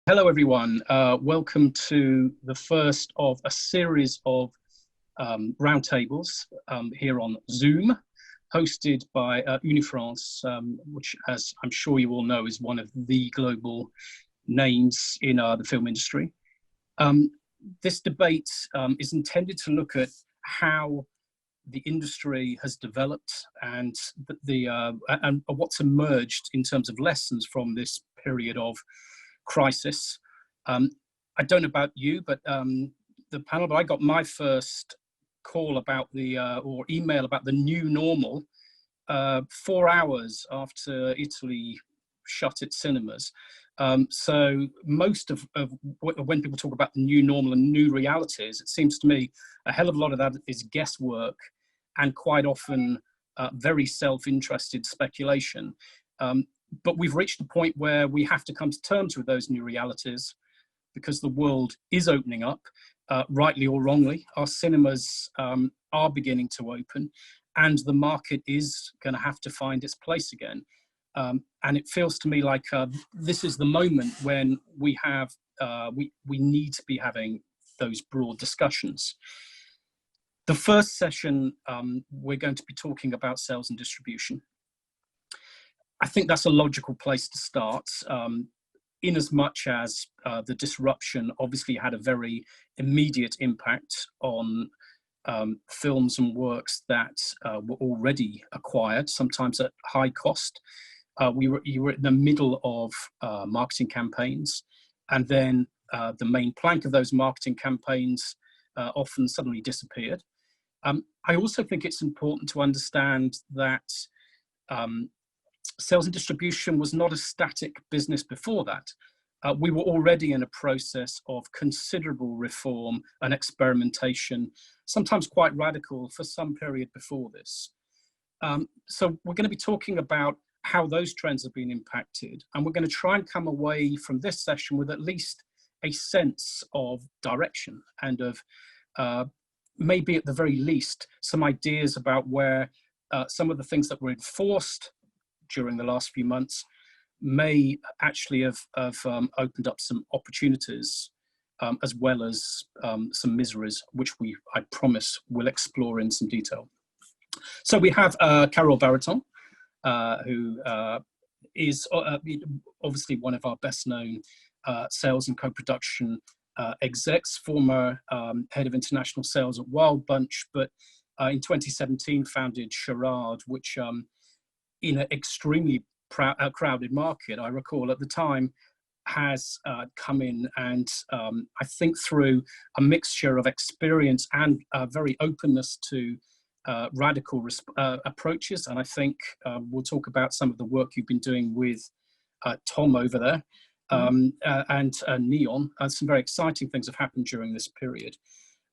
Hello, everyone. Welcome to the first of a series of roundtables here on Zoom, hosted by UniFrance, which, as I'm sure you all know, is one of the global names in the film industry. This debate is intended to look at how the industry has developed and and what's emerged in terms of lessons from this period of crisis. I don't know about you, but the panel, but I got my first call about or email about the new normal 4 hours after Italy shut its cinemas. So most of when people talk about the new normal and new realities, it seems to me a hell of a lot of that is guesswork and quite often very self-interested speculation. But we've reached a point where we have to come to terms with those new realities because the world is opening up, rightly or wrongly. Our cinemas are beginning to open and the market is going to have to find its place again. And it feels to me like this is the moment when we need to be having those broad discussions. The first session, we're going to be talking about sales and distribution. I think that's a logical place to start, in as much as the disruption obviously had a very immediate impact on films and works that were already acquired, sometimes at high cost. You were in the middle of marketing campaigns, and then the main plank of those marketing campaigns often suddenly disappeared. I also think it's important to understand that sales and distribution was not a static business before that. We were already in a process of considerable reform and experimentation, sometimes quite radical for some period before this. So we're going to be talking about how those trends have been impacted, and we're going to try and come away from this session with at least a sense of direction and of maybe at the very least some ideas about where some of the things that were enforced during the last few months may actually have opened up some opportunities, as well as some miseries, which I promise we'll explore in some detail. So we have Carole Baraton, who is obviously one of our best known sales and co-production execs, former head of international sales at Wild Bunch, but in 2017 founded Charades, which in an extremely crowded market, I recall at the time, has come in and I think through a mixture of experience and very openness to radical approaches. And I think we'll talk about some of the work you've been doing with Tom over there and Neon. Some very exciting things have happened during this period.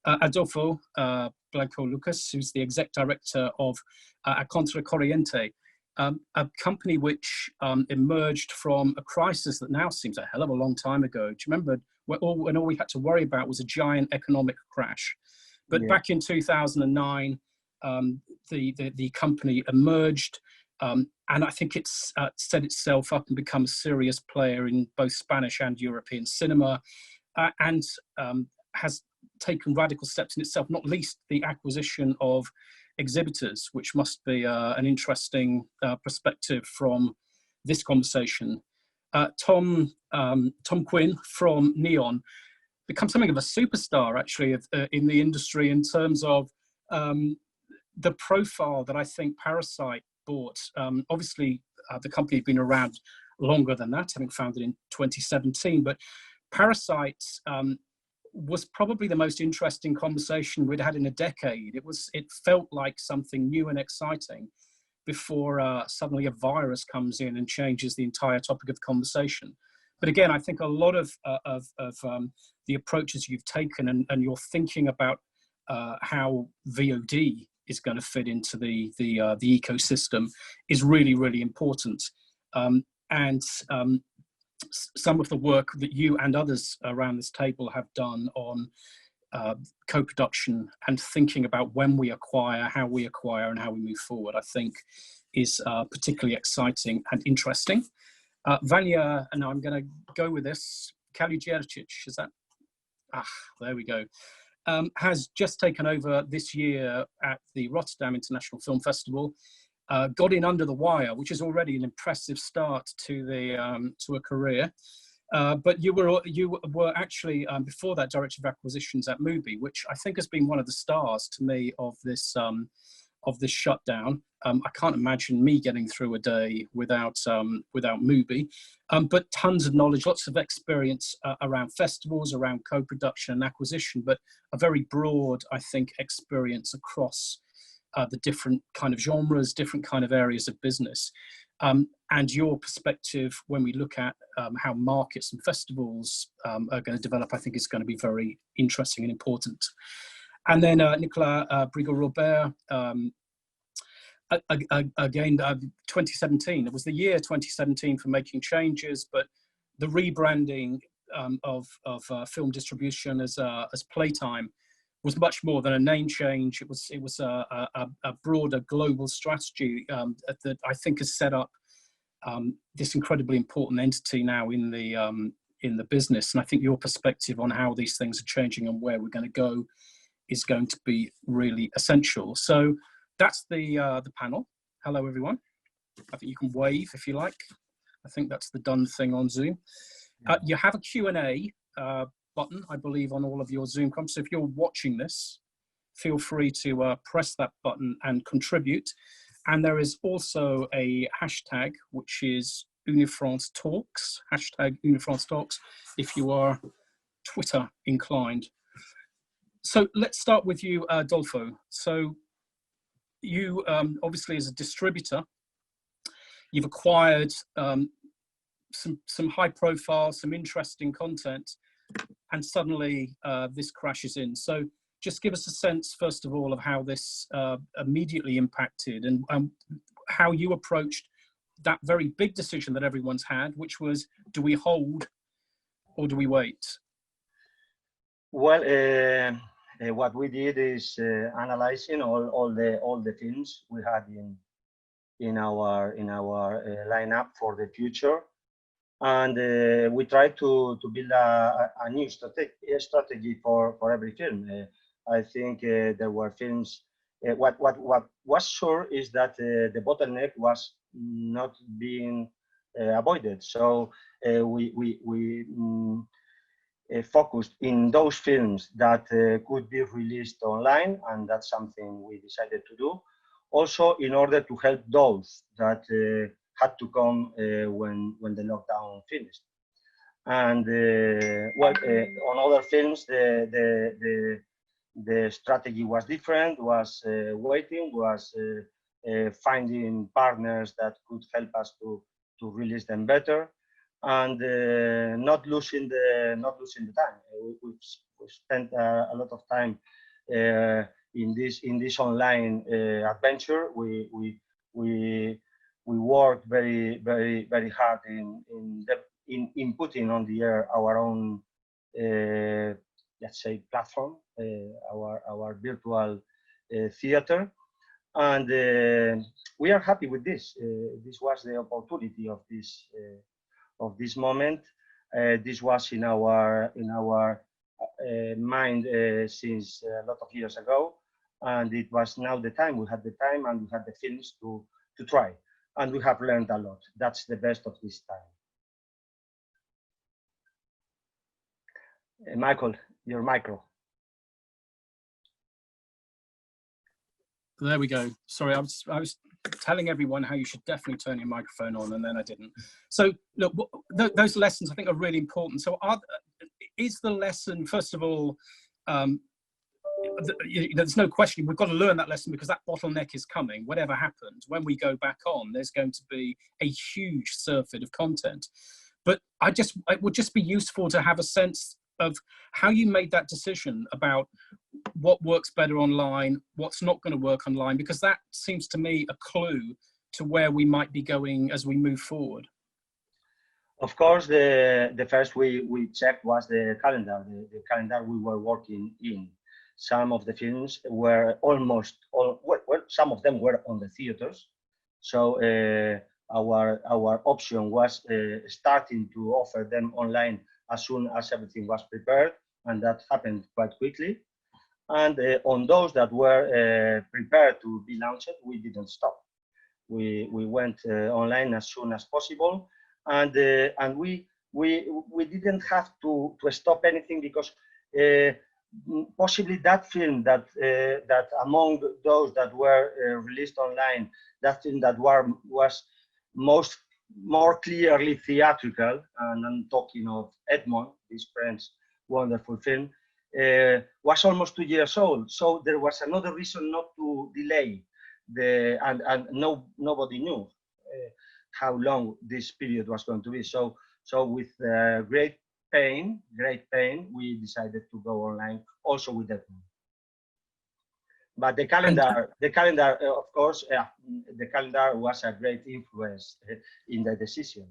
Adolfo, Blanco Lucas, who's the exec director of Contracorriente, a company which emerged from a crisis that now seems a hell of a long time ago. Do you remember when all we had to worry about was a giant economic crash? But back in 2009, the company emerged, and I think it's set itself up and become a serious player in both Spanish and European cinema, and has taken radical steps in itself, not least the acquisition of exhibitors, which must be an interesting perspective from this conversation. Tom Quinn from Neon become something of a superstar, actually, in the industry in terms of the profile that I think Parasite bought. Obviously, the company had been around longer than that, having founded in 2017, but Parasite was probably the most interesting conversation we'd had in a decade. It felt like something new and exciting before suddenly a virus comes in and changes the entire topic of conversation. But again, I think a lot of the approaches you've taken and your thinking about how VOD is going to fit into the ecosystem is really, really important. Some of the work that you and others around this table have done on co-production and thinking about when we acquire, how we acquire, and how we move forward, I think is particularly exciting and interesting. Vanya, and I'm going to go with this, Kalujercic, is that? There we go. Has just taken over this year at the Rotterdam International Film Festival. Got in under the wire, which is already an impressive start to a career. But you were actually before that director of acquisitions at Mubi, which I think has been one of the stars to me of this shutdown. I can't imagine me getting through a day without Mubi, but tons of knowledge, lots of experience around festivals, around co-production and acquisition, but a very broad, I think, experience across the different kind of genres, different kind of areas of business. And your perspective when we look at how markets and festivals are going to develop, I think is going to be very interesting and important. And then Nicolas, Brigaud-Robert, again, 2017, it was the year 2017 for making changes, but the rebranding of film distribution as Playtime was much more than a name change. It was a broader global strategy that I think has set up this incredibly important entity now in the business. And I think your perspective on how these things are changing and where we're going to go is going to be really essential. So that's the panel. Hello, everyone. I think you can wave if you like. I think that's the done thing on Zoom. You have a Q&A button, I believe, on all of your Zoom comms. So if you're watching this, feel free to press that button and contribute. And there is also a hashtag, which is UniFrance Talks, hashtag UniFrance Talks, if you are Twitter inclined. So let's start with you, Adolfo. So you, obviously, as a distributor, you've acquired some high profile, some interesting content, and suddenly this crashes in. So just give us a sense, first of all, of how this immediately impacted and how you approached that very big decision that everyone's had, which was, do we hold or do we wait? Well, what we did is analyzing all the films we had in our lineup for the future, and we tried to build a new strategy for every film. I think there were films. What was sure is that the bottleneck was not being avoided. So we focused in those films that could be released online, and that's something we decided to do. Also, in order to help those that had to come when the lockdown finished. And on other films, the strategy was different, was waiting, was finding partners that could help us to release them better, and not losing the time. We spent a lot of time in this online adventure. We worked very hard in putting on the air our own let's say platform, our virtual theater, and we are happy with this. This was the opportunity of this moment. This was in our mind since a lot of years ago, and it was now the time. We had the time and we had the films to try, and we have learned a lot. That's the best of this time. Michael, your micro. There we go. Sorry, I was telling everyone how you should definitely turn your microphone on, and then I didn't. So look, those lessons I think are really important. So is the lesson, first of all, there's no question we've got to learn that lesson, because that bottleneck is coming. Whatever happens, when we go back on, there's going to be a huge surfeit of content. But it would just be useful to have a sense of how you made that decision about what works better online, what's not going to work online, because that seems to me a clue to where we might be going as we move forward. Of course, the first we checked was the calendar, the calendar we were working in. Some of the films were some of them were on the theaters. So our option was starting to offer them online as soon as everything was prepared, and that happened quite quickly. And on those that were prepared to be launched, we didn't stop. We went online as soon as possible, and we didn't have to stop anything, because possibly that film that among those that were released online, that film that was more clearly theatrical, and I'm talking of Edmond, this French wonderful film, was almost 2 years old. So there was another reason not to delay and nobody knew how long this period was going to be. So with great pain, we decided to go online also with that. But the calendar, of course, the calendar was a great influence in the decision.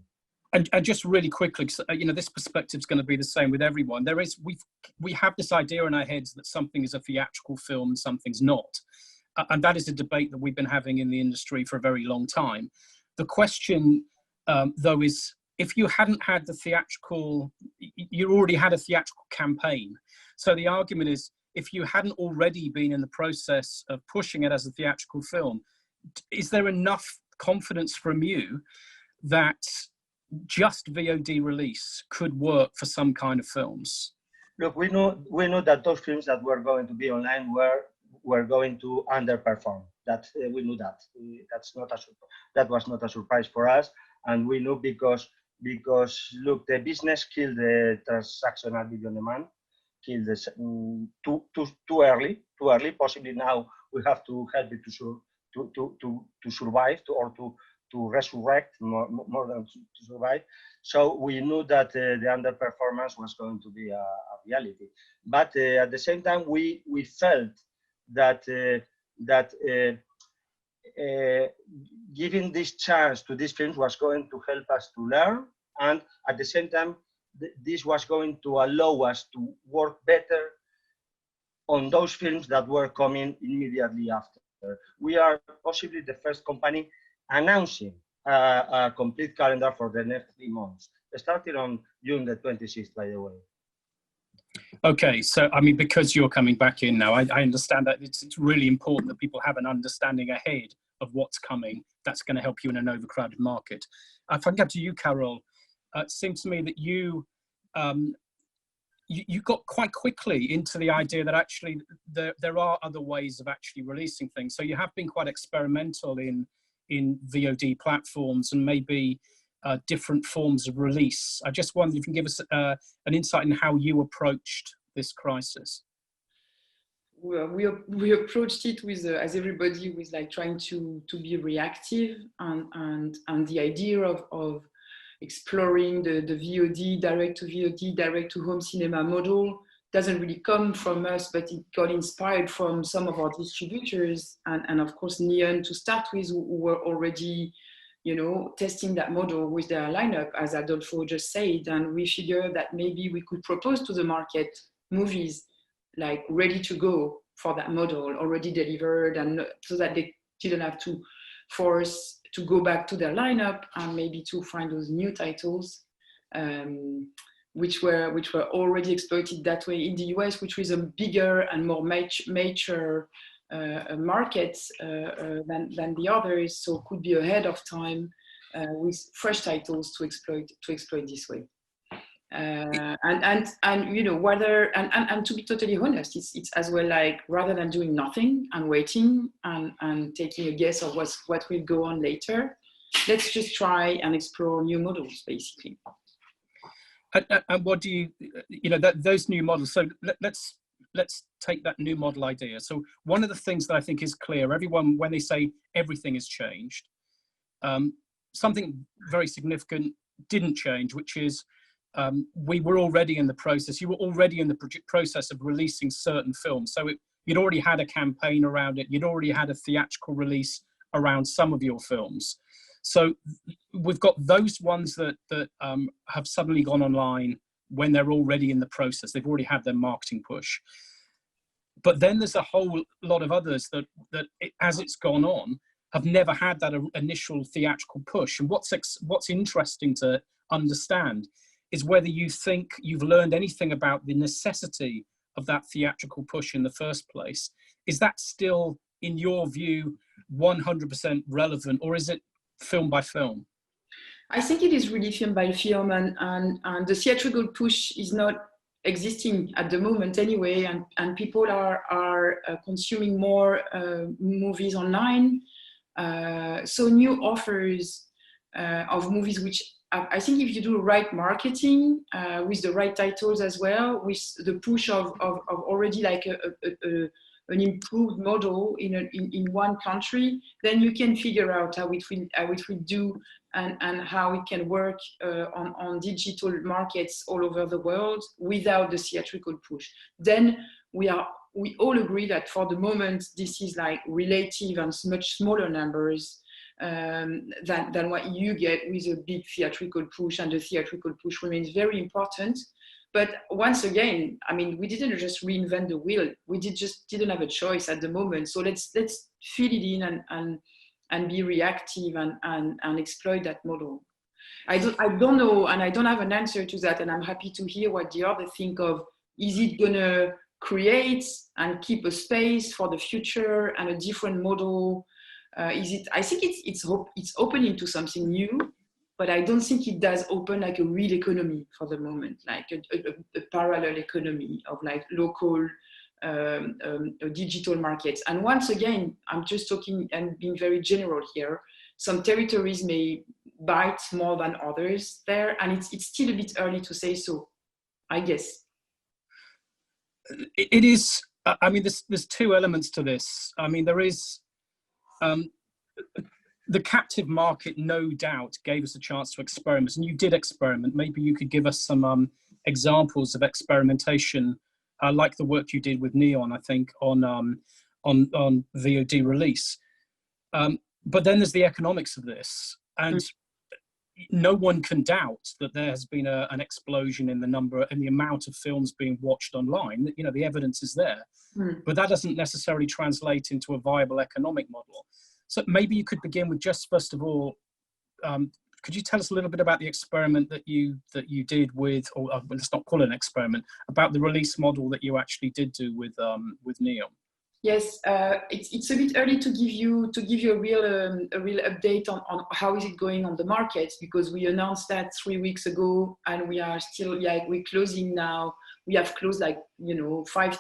And just really quickly, this perspective is going to be the same with everyone. We have this idea in our heads that something is a theatrical film and something's not. And that is a debate that we've been having in the industry for a very long time. The question, though, is if you hadn't had the theatrical, you already had a theatrical campaign. So the argument is, if you hadn't already been in the process of pushing it as a theatrical film, is there enough confidence from you that just VOD release could work for some kind of films? Look, we know that those films that were going to be online were going to underperform. That we knew that. That was not a surprise for us, and we knew because look, the business killed the transactional video on demand, killed this too early. Possibly now we have to help it to survive, to resurrect more than to survive. So we knew that the underperformance was going to be a reality. But at the same time, we felt that giving this chance to these films was going to help us to learn, and at the same time, this was going to allow us to work better on those films that were coming immediately after. We are possibly the first company announcing a complete calendar for the next 3 months, starting on June the 26th, by the way. Okay, so I mean, because you're coming back in now, I understand that it's really important that people have an understanding ahead of what's coming. That's going to help you in an overcrowded market. If I can get to you, Carole, it seems to me that you got quite quickly into the idea that actually there are other ways of actually releasing things. So you have been quite experimental in VOD platforms and maybe different forms of release. I just wondered if you can give us an insight in how you approached this crisis. Well, we approached it with, as everybody, with like trying to be reactive, and the idea of exploring the VOD, direct to VOD, direct to home cinema model doesn't really come from us, but it got inspired from some of our distributors, and of course Neon to start with, who were already, testing that model with their lineup, as Adolfo just said. And we figured that maybe we could propose to the market movies like ready to go for that model, already delivered, and so that they didn't have to force to go back to their lineup and maybe to find those new titles, which were already exploited that way in the US, which was a bigger and more mature market than the others, so could be ahead of time with fresh titles to exploit this way. And to be totally honest, it's as well like, rather than doing nothing and waiting and taking a guess of what will go on later, let's just try and explore new models, basically. And what do those new models? So let's take that new model idea. So one of the things that I think is clear, everyone, when they say everything has changed, something very significant didn't change, which is we were already in the process. You were already in the process of releasing certain films. So you'd already had a campaign around it. You'd already had a theatrical release around some of your films. So we've got those ones that have suddenly gone online when they're already in the process. They've already had their marketing push. But then there's a whole lot of others that as it's gone on, have never had that initial theatrical push. And what's interesting to understand is whether you think you've learned anything about the necessity of that theatrical push in the first place. Is that still, in your view, 100% relevant, or is it film by film? I think it is really film by film, and the theatrical push is not existing at the moment anyway, and people are consuming more movies online. So new offers of movies, which I think if you do right marketing with the right titles as well, with the push of already like an improved model in one country, then you can figure out how it will do and how it can work on digital markets all over the world without the theatrical push. Then we all agree that for the moment this is like relative and much smaller numbers than what you get with a big theatrical push, and the theatrical push remains very important. But once again, I mean, we didn't just reinvent the wheel. We just didn't have a choice at the moment. So let's fill it in and be reactive and exploit that model. I don't know, and I don't have an answer to that. And I'm happy to hear what the others think of. Is it gonna create and keep a space for the future and a different model? I think it's opening to something new, but I don't think it does open like a real economy for the moment, like a parallel economy of like local digital markets. And once again, I'm just talking and being very general here. Some territories may bite more than others there, and it's still a bit early to say so, I guess. It is. I mean, there's two elements to this. I mean, there is. The captive market, no doubt, gave us a chance to experiment, and you did experiment. Maybe you could give us some examples of experimentation, like the work you did with Neon, I think, on VOD release. But then there's the economics of this, and no one can doubt that there has been an explosion in the number and the amount of films being watched online. You know, the evidence is there, but that doesn't necessarily translate into a viable economic model. So maybe you could begin with just, first of all, could you tell us a little bit about the experiment that you did with, or let's not call it an experiment, about the release model that you actually did do with Neon? Yes, it's a bit early to give you a real update on how is it going on the market, because we announced that 3 weeks ago, and we are still we're closing now. We have closed 5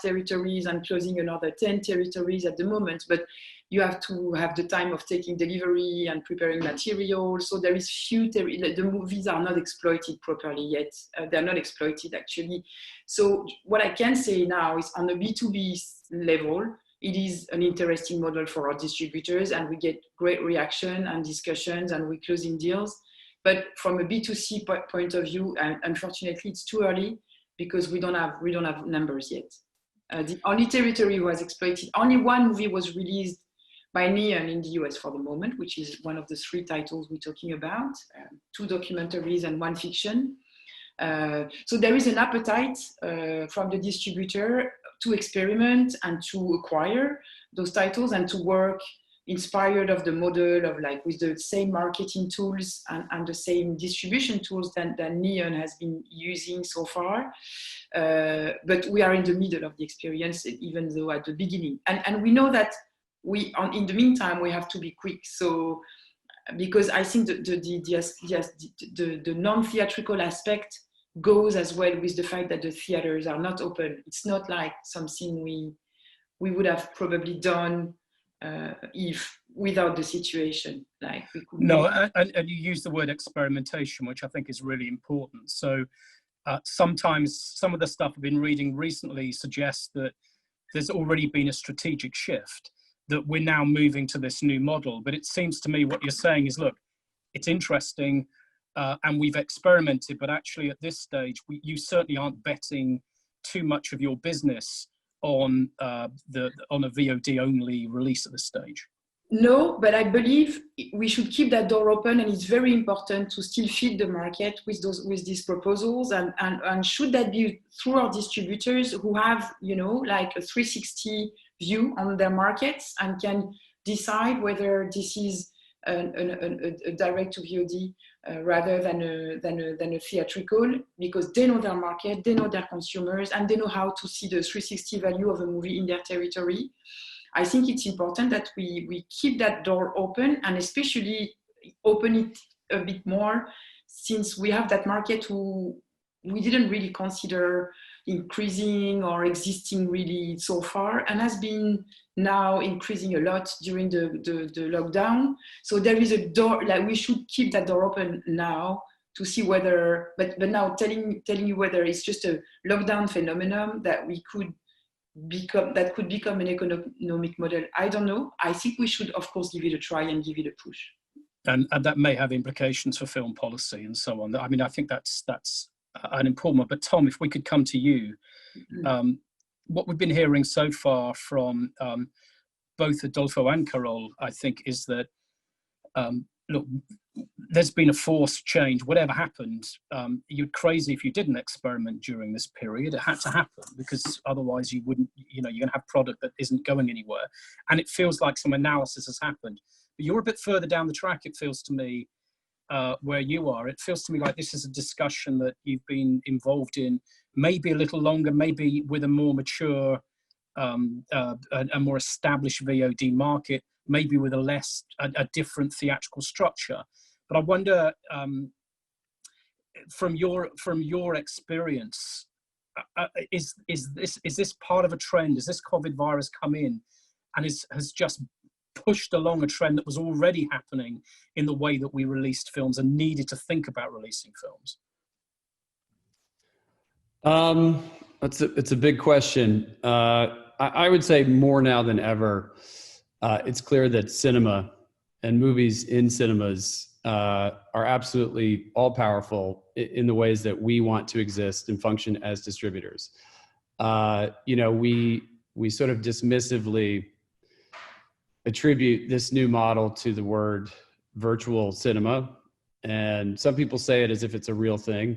territories and closing another 10 territories at the moment, but you have to have the time of taking delivery and preparing material. So there is the movies are not exploited properly yet. They're not exploited actually. So what I can say now is on a B2B level, it is an interesting model for our distributors, and we get great reaction and discussions, and we're closing deals. But from a B2C point of view, unfortunately, it's too early because we don't have numbers yet. The only territory was exploited. Only one movie was released by Neon in the US for the moment, which is one of the 3 titles we're talking about, 2 documentaries and 1 fiction. So there is an appetite from the distributor to experiment and to acquire those titles and to work inspired of the model of with the same marketing tools and the same distribution tools that Neon has been using so far. But we are in the middle of the experience, even though at the beginning. And we know that in the meantime, we have to be quick. So, because I think the non-theatrical aspect goes as well with the fact that the theaters are not open. It's not like something we would have probably done if without the situation. No, and you use the word experimentation, which I think is really important. So sometimes some of the stuff I've been reading recently suggests that there's already been a strategic shift, that we're now moving to this new model. But it seems to me what you're saying is, look, it's interesting and we've experimented, but actually at this stage, you certainly aren't betting too much of your business on a VOD only release at this stage. No, but I believe we should keep that door open, and it's very important to still feed the market with these proposals, and should that be through our distributors who have a 360 view on their markets and can decide whether this is a direct to VOD rather than a theatrical, because they know their market, they know their consumers, and they know how to see the 360 value of a movie in their territory. I think it's important that we keep that door open, and especially open it a bit more, since we have that market who we didn't really consider increasing or existing really so far, and has been now increasing a lot during the lockdown. So there is a door, like we should keep that door open now to see whether, but now telling you whether it's just a lockdown phenomenon that could become an economic model, I don't know. I think we should, of course, give it a try and give it a push. And that may have implications for film policy and so on. I mean, I think that's an important one. But Tom, if we could come to you, what we've been hearing so far from both Adolfo and Carole, I think, is that look, there's been a forced change. Whatever happened, you're crazy if you didn't experiment during this period. It had to happen, because otherwise you wouldn't, you're going to have product that isn't going anywhere. And it feels like some analysis has happened. But you're a bit further down the track, it feels to me, where you are. It feels to me like this is a discussion that you've been involved in maybe a little longer, maybe with a more mature, a more established VOD market, maybe with a different theatrical structure. But I wonder, from your experience, is this part of a trend? Has this COVID virus come in and has just pushed along a trend that was already happening in the way that we released films and needed to think about releasing films? It's a big question. I would say more now than ever, it's clear that cinema and movies in cinemas are absolutely all powerful in the ways that we want to exist and function as distributors. We sort of dismissively attribute this new model to the word virtual cinema, and some people say it as if it's a real thing.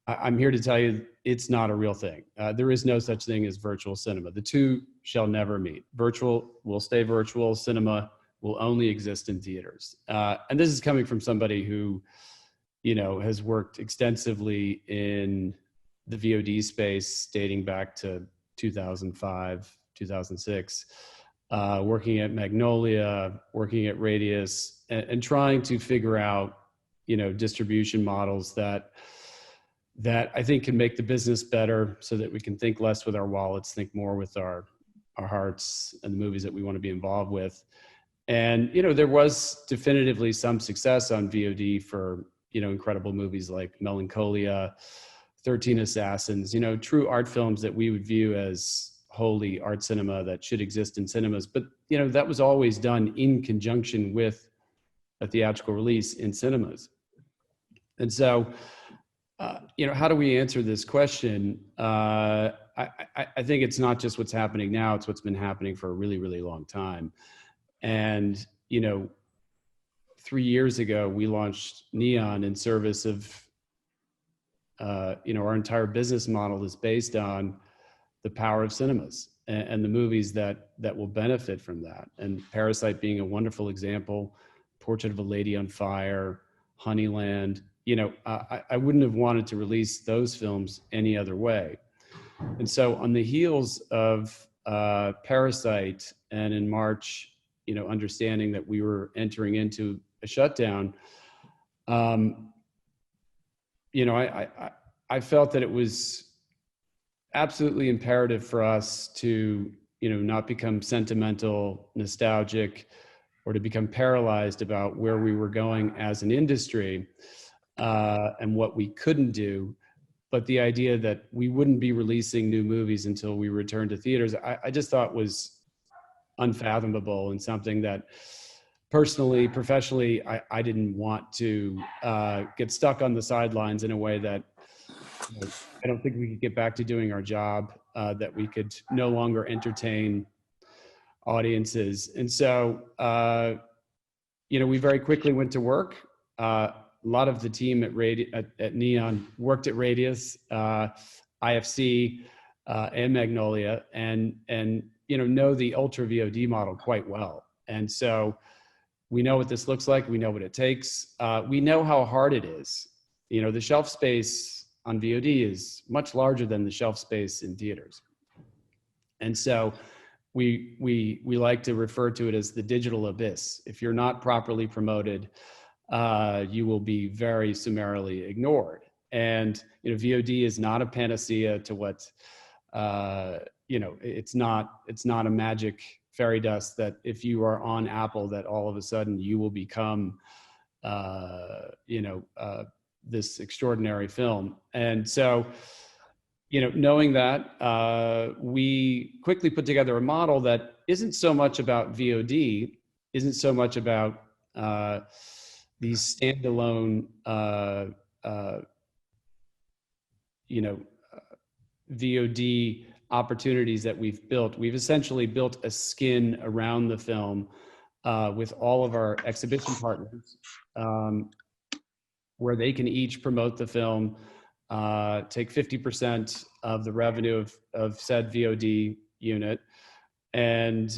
I'm here to tell you it's not a real thing. There is no such thing as virtual cinema. The two shall never meet. Virtual will stay virtual. Cinema will only exist in theaters. And this is coming from somebody who, has worked extensively in the VOD space dating back to 2005, 2006, working at Magnolia, working at Radius, and trying to figure out, distribution models that I think can make the business better, so that we can think less with our wallets, think more with our hearts and the movies that we want to be involved with. And, there was definitively some success on VOD for, incredible movies like Melancholia, 13 Assassins, true art films that we would view as holy art cinema that should exist in cinemas. But, that was always done in conjunction with a theatrical release in cinemas. And so, how do we answer this question? I think it's not just what's happening now, it's what's been happening for a really, really long time. And, 3 years ago, we launched Neon in service of, our entire business model is based on the power of cinemas and the movies that will benefit from that. And Parasite being a wonderful example, Portrait of a Lady on Fire, Honeyland. I wouldn't have wanted to release those films any other way. And so on the heels of Parasite, and in March, understanding that we were entering into a shutdown, I felt that it was absolutely imperative for us to, not become sentimental, nostalgic, or to become paralyzed about where we were going as an industry. And what we couldn't do, but the idea that we wouldn't be releasing new movies until we returned to theaters, I just thought was unfathomable, and something that personally, professionally, I didn't want to get stuck on the sidelines in a way that I don't think we could get back to doing our job, that we could no longer entertain audiences. And so, we very quickly went to work. A lot of the team at Neon worked at Radius, IFC, and Magnolia, and know the Ultra VOD model quite well. And so, We know what this looks like. We know what it takes. We know how hard it is. You know, the shelf space on VOD is much larger than the shelf space in theaters. And so we like to refer to it as the digital abyss. If you're not properly promoted, you will be very summarily ignored. And, you know, VOD is not a panacea to what, you know, it's not a magic fairy dust that if you are on Apple, that all of a sudden you will become, you know, this extraordinary film. And so, you know, knowing that, we quickly put together a model that isn't so much about VOD, isn't so much about these standalone, you know, VOD opportunities that we've built. We've essentially built a skin around the film with all of our exhibition partners, where they can each promote the film, take 50% of the revenue of said VOD unit. And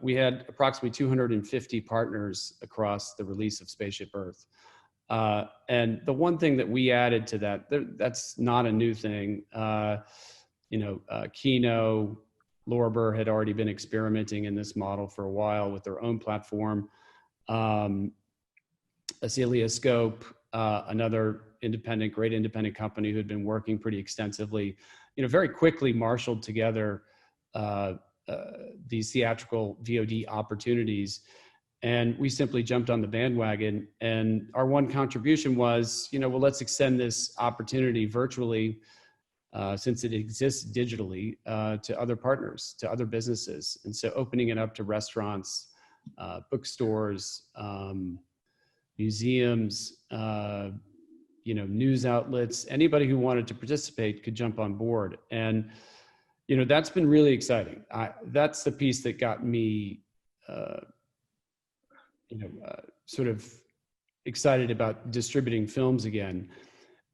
we had approximately 250 partners across the release of Spaceship Earth. And the one thing that we added to that, that's not a new thing. You know, Kino, Lorber had already been experimenting in this model for a while with their own platform. Oscilloscope, another great independent company who had been working pretty extensively, you know, very quickly marshaled together these theatrical VOD opportunities. And we simply jumped on the bandwagon. And our one contribution was, you know, well, let's extend this opportunity virtually, since it exists digitally, to other partners, to other businesses. And so opening it up to restaurants, bookstores, museums, you know, news outlets, anybody who wanted to participate could jump on board. And, you know, that's been really exciting. That's the piece that got me, you know, sort of excited about distributing films again.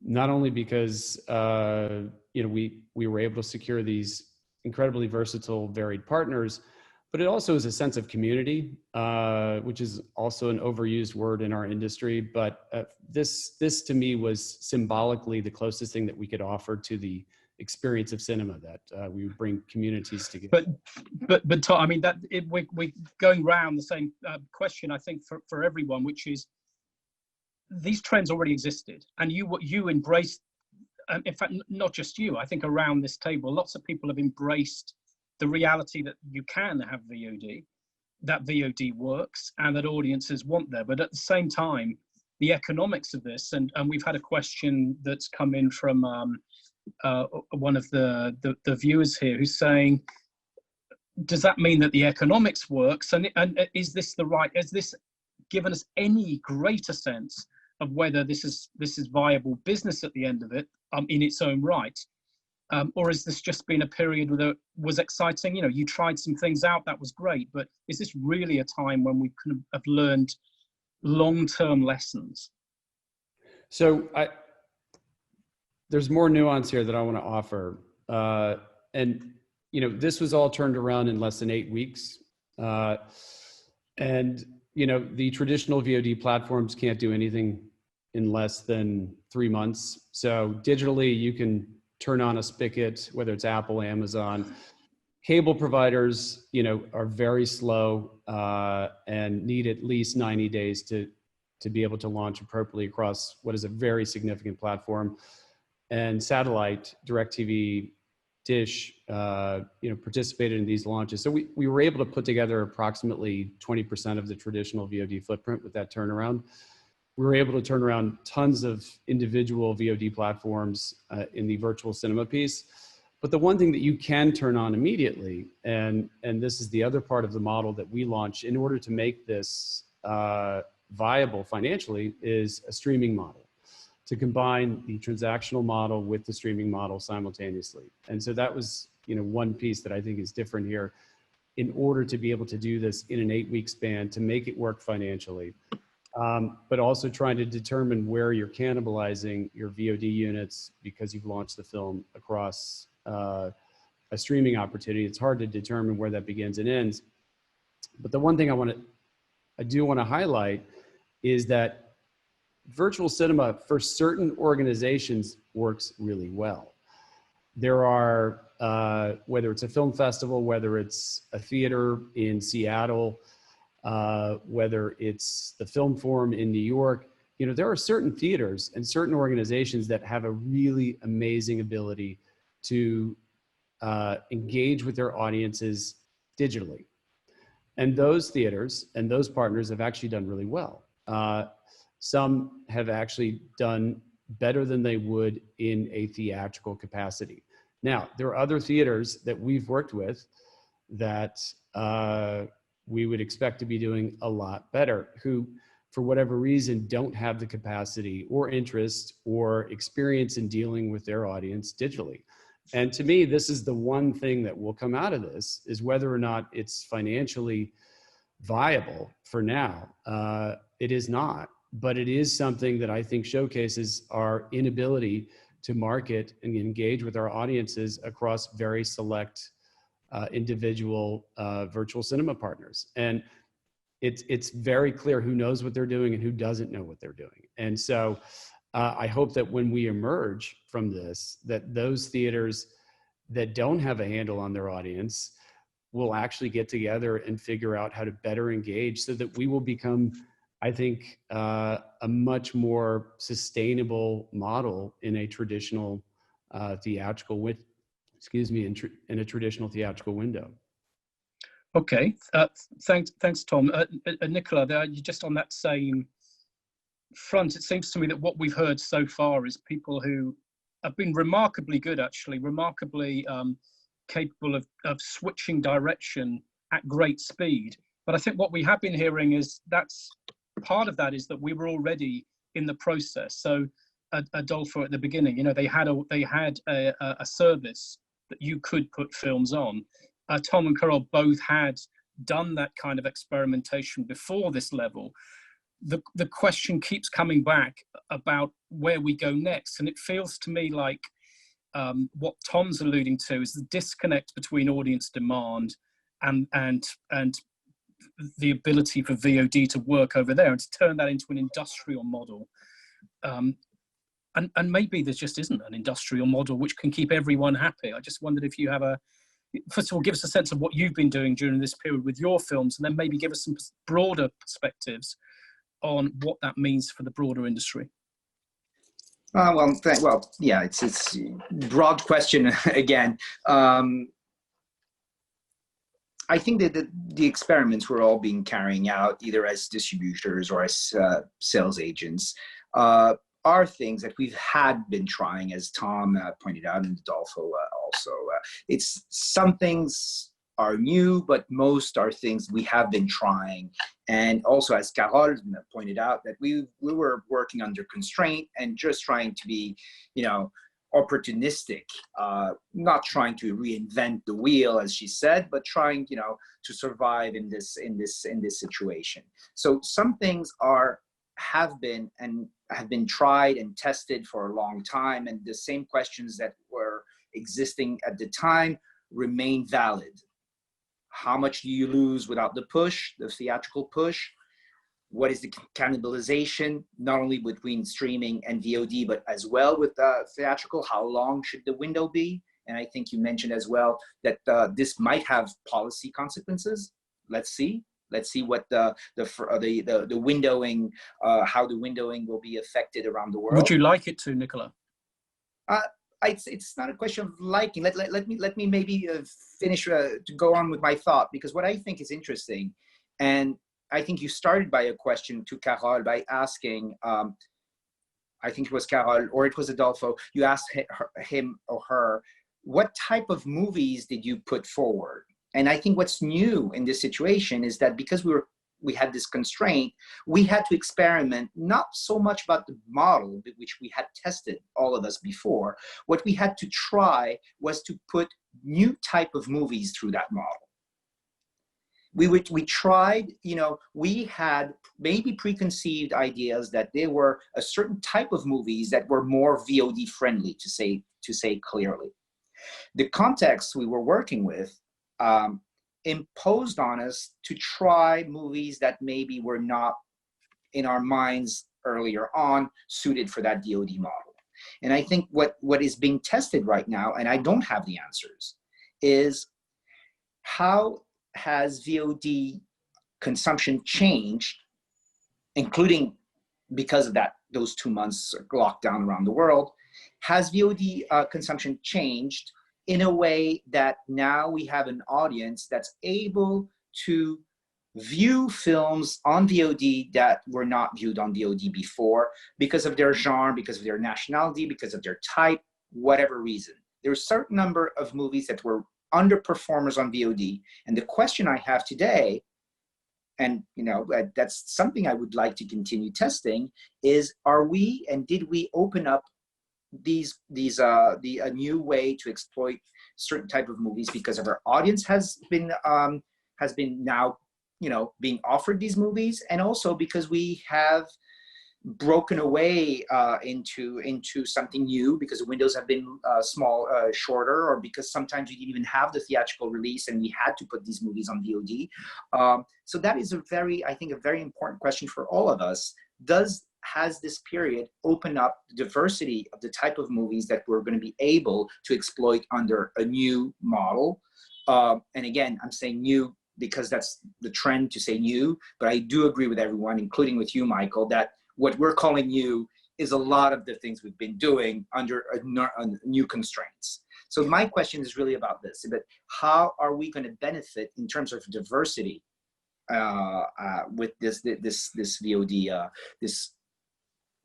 Not only because, you know, we were able to secure these incredibly versatile, varied partners, but it also is a sense of community, which is also an overused word in our industry. But this to me was symbolically the closest thing that we could offer to the experience of cinema, that we would bring communities together. But Tom, I mean, that we're going round the same question, I think, for everyone, which is these trends already existed, and you embraced. In fact, not just you. I think around this table, lots of people have embraced the reality that you can have VOD, that VOD works, and that audiences want there. But at the same time, the economics of this, and we've had a question that's come in from one of the viewers here who's saying, does that mean that the economics works? And is this has this given us any greater sense of whether this is viable business at the end of it, in its own right? Or has this just been a period that was exciting? You know, you tried some things out, that was great, but is this really a time when we could have learned long-term lessons? So there's more nuance here that I want to offer. And, you know, this was all turned around in less than 8 weeks. And, you know, the traditional VOD platforms can't do anything in less than 3 months. So digitally, you can turn on a spigot, whether it's Apple, Amazon. Cable providers, you know, are very slow and need at least 90 days to be able to launch appropriately across what is a very significant platform. And satellite, DirecTV, Dish, you know, participated in these launches. So we were able to put together approximately 20% of the traditional VOD footprint with that turnaround. We were able to turn around tons of individual VOD platforms in the virtual cinema piece. But the one thing that you can turn on immediately, and this is the other part of the model that we launched in order to make this viable financially, is a streaming model, to combine the transactional model with the streaming model simultaneously. And so that was, you know, one piece that I think is different here, in order to be able to do this in an 8-week span, to make it work financially. But also trying to determine where you're cannibalizing your VOD units because you've launched the film across a streaming opportunity. It's hard to determine where that begins and ends. But the one thing I want to I do want to highlight is that virtual cinema for certain organizations works really well. There are, whether it's a film festival, whether it's a theater in Seattle, whether it's the Film Forum in New York, you know, there are certain theaters and certain organizations that have a really amazing ability to engage with their audiences digitally. And those theaters and those partners have actually done really well. Some have actually done better than they would in a theatrical capacity. Now, there are other theaters that we've worked with that we would expect to be doing a lot better, who, for whatever reason, don't have the capacity or interest or experience in dealing with their audience digitally. And to me, this is the one thing that will come out of this, is whether or not it's financially viable for now. It is not, but it is something that I think showcases our inability to market and engage with our audiences across very select individual virtual cinema partners. And it's very clear who knows what they're doing and who doesn't know what they're doing. And so I hope that when we emerge from this, that those theaters that don't have a handle on their audience will actually get together and figure out how to better engage, so that we will become, I think, a much more sustainable model in a traditional theatrical in a traditional theatrical window. Okay, thanks, Tom. Nicolas, just on that same front, it seems to me that what we've heard so far is people who have been remarkably good, actually, remarkably capable of switching direction at great speed. But I think what we have been hearing is that's part of that is that we were already in the process. So Adolfo, at the beginning, you know, they had a service that you could put films on. Tom and Carole both had done that kind of experimentation before this level. The question keeps coming back about where we go next, and it feels to me like what Tom's alluding to is the disconnect between audience demand and the ability for VOD to work over there and to turn that into an industrial model. And maybe there just isn't an industrial model which can keep everyone happy. I just wondered if you have first of all, give us a sense of what you've been doing during this period with your films, and then maybe give us some broader perspectives on what that means for the broader industry. Yeah, it's a broad question again. I think that the experiments we're all being carrying out, either as distributors or as sales agents, are things that we've had been trying, as Tom pointed out, and Adolfo also. It's some things are new, but most are things we have been trying. And also, as Carole pointed out, that we were working under constraint and just trying to be, you know, opportunistic, not trying to reinvent the wheel, as she said, but trying, you know, to survive in this situation. So some things have been tried and tested for a long time, and the same questions that were existing at the time remain valid. How much do you lose without the push, the theatrical push? What is the cannibalization, not only between streaming and VOD, but as well with theatrical? How long should the window be? And I think you mentioned as well that this might have policy consequences. Let's see what the windowing, how the windowing will be affected around the world. Would you like it to, Nicolas? It's not a question of liking. Let me maybe finish to go on with my thought, because what I think is interesting, and I think you started by a question to Carole by asking, I think it was Carole or it was Adolfo, you asked him or her, what type of movies did you put forward? And I think what's new in this situation is that because we had this constraint, we had to experiment, not so much about the model, which we had tested, all of us, before. What we had to try was to put new type of movies through that model. We tried, you know, we had maybe preconceived ideas that there were a certain type of movies that were more VOD friendly, to say clearly. The context we were working with imposed on us to try movies that maybe were not in our minds earlier on suited for that VOD model. And I think what is being tested right now, and I don't have the answers, is how has VOD consumption changed, including because of those 2 months lockdown around the world. Has VOD consumption changed in a way that now we have an audience that's able to view films on VOD that were not viewed on VOD before because of their genre, because of their nationality, because of their type, whatever reason. There's a certain number of movies that were underperformers on VOD. And the question I have today, and that's something I would like to continue testing, is did we open up a new way to exploit certain type of movies because of our audience has been now being offered these movies, and also because we have broken away into something new because the windows have been shorter, or because sometimes we didn't even have the theatrical release and we had to put these movies on VOD. So that is I think a very important question for all of us. Has this period opened up the diversity of the type of movies that we're going to be able to exploit under a new model? And again, I'm saying new because that's the trend to say new, but I do agree with everyone, including with you, Michael, that what we're calling new is a lot of the things we've been doing under new constraints. So my question is really about this, but how are we going to benefit in terms of diversity with this VOD, this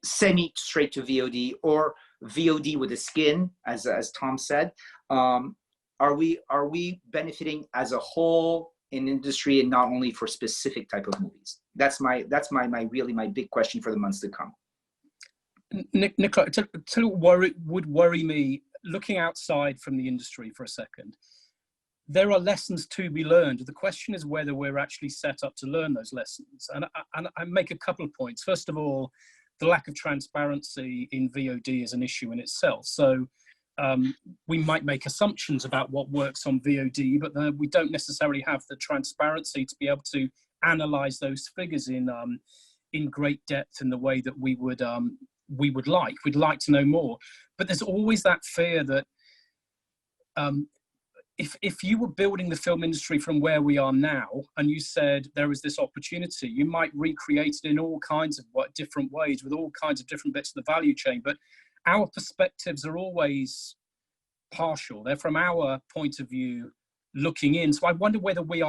semi straight to VOD or VOD with a skin, as Tom said? Are we benefiting as a whole in industry and not only for specific type of movies? That's my really my big question for the months to come. Nicolas, tell you what would worry me, looking outside from the industry for a second. There are lessons to be learned. The question is whether we're actually set up to learn those lessons. And I make a couple of points. First of all, the lack of transparency in VOD is an issue in itself. So we might make assumptions about what works on VOD, but we don't necessarily have the transparency to be able to analyze those figures in great depth in the way that we would like. We'd like to know more, but there's always that fear that if you were building the film industry from where we are now, and you said there is this opportunity, you might recreate it in all kinds of different ways with all kinds of different bits of the value chain, but our perspectives are always partial. They're from our point of view looking in. So I wonder whether we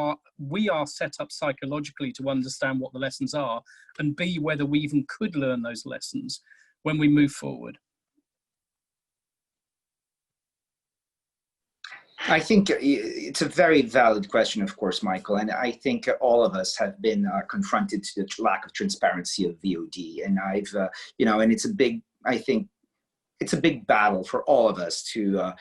are set up psychologically to understand what the lessons are, and B, whether we even could learn those lessons when we move forward. I think it's a very valid question, of course, Michael. And I think all of us have been confronted to the lack of transparency of VOD. And and it's a big battle for all of us to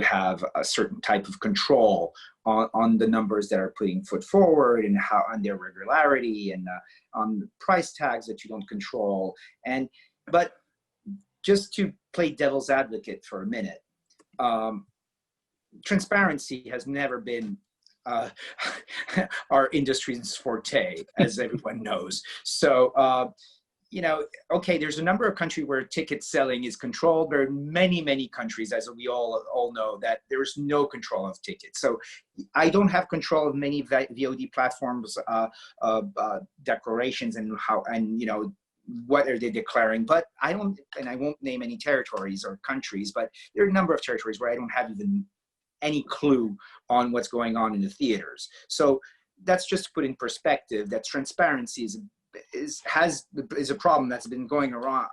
have a certain type of control on the numbers that are putting foot forward, and how on their regularity, and on the price tags that you don't control. But just to play devil's advocate for a minute, transparency has never been our industry's forte, as everyone knows. So, okay, there's a number of countries where ticket selling is controlled. There are many, many countries, as we all know, that there's no control of tickets. So I don't have control of many VOD platforms, declarations, and what are they declaring. But I won't name any territories or countries, but there are a number of territories where I don't have even any clue on what's going on in the theaters. So that's just to put in perspective that transparency is a problem that's been going around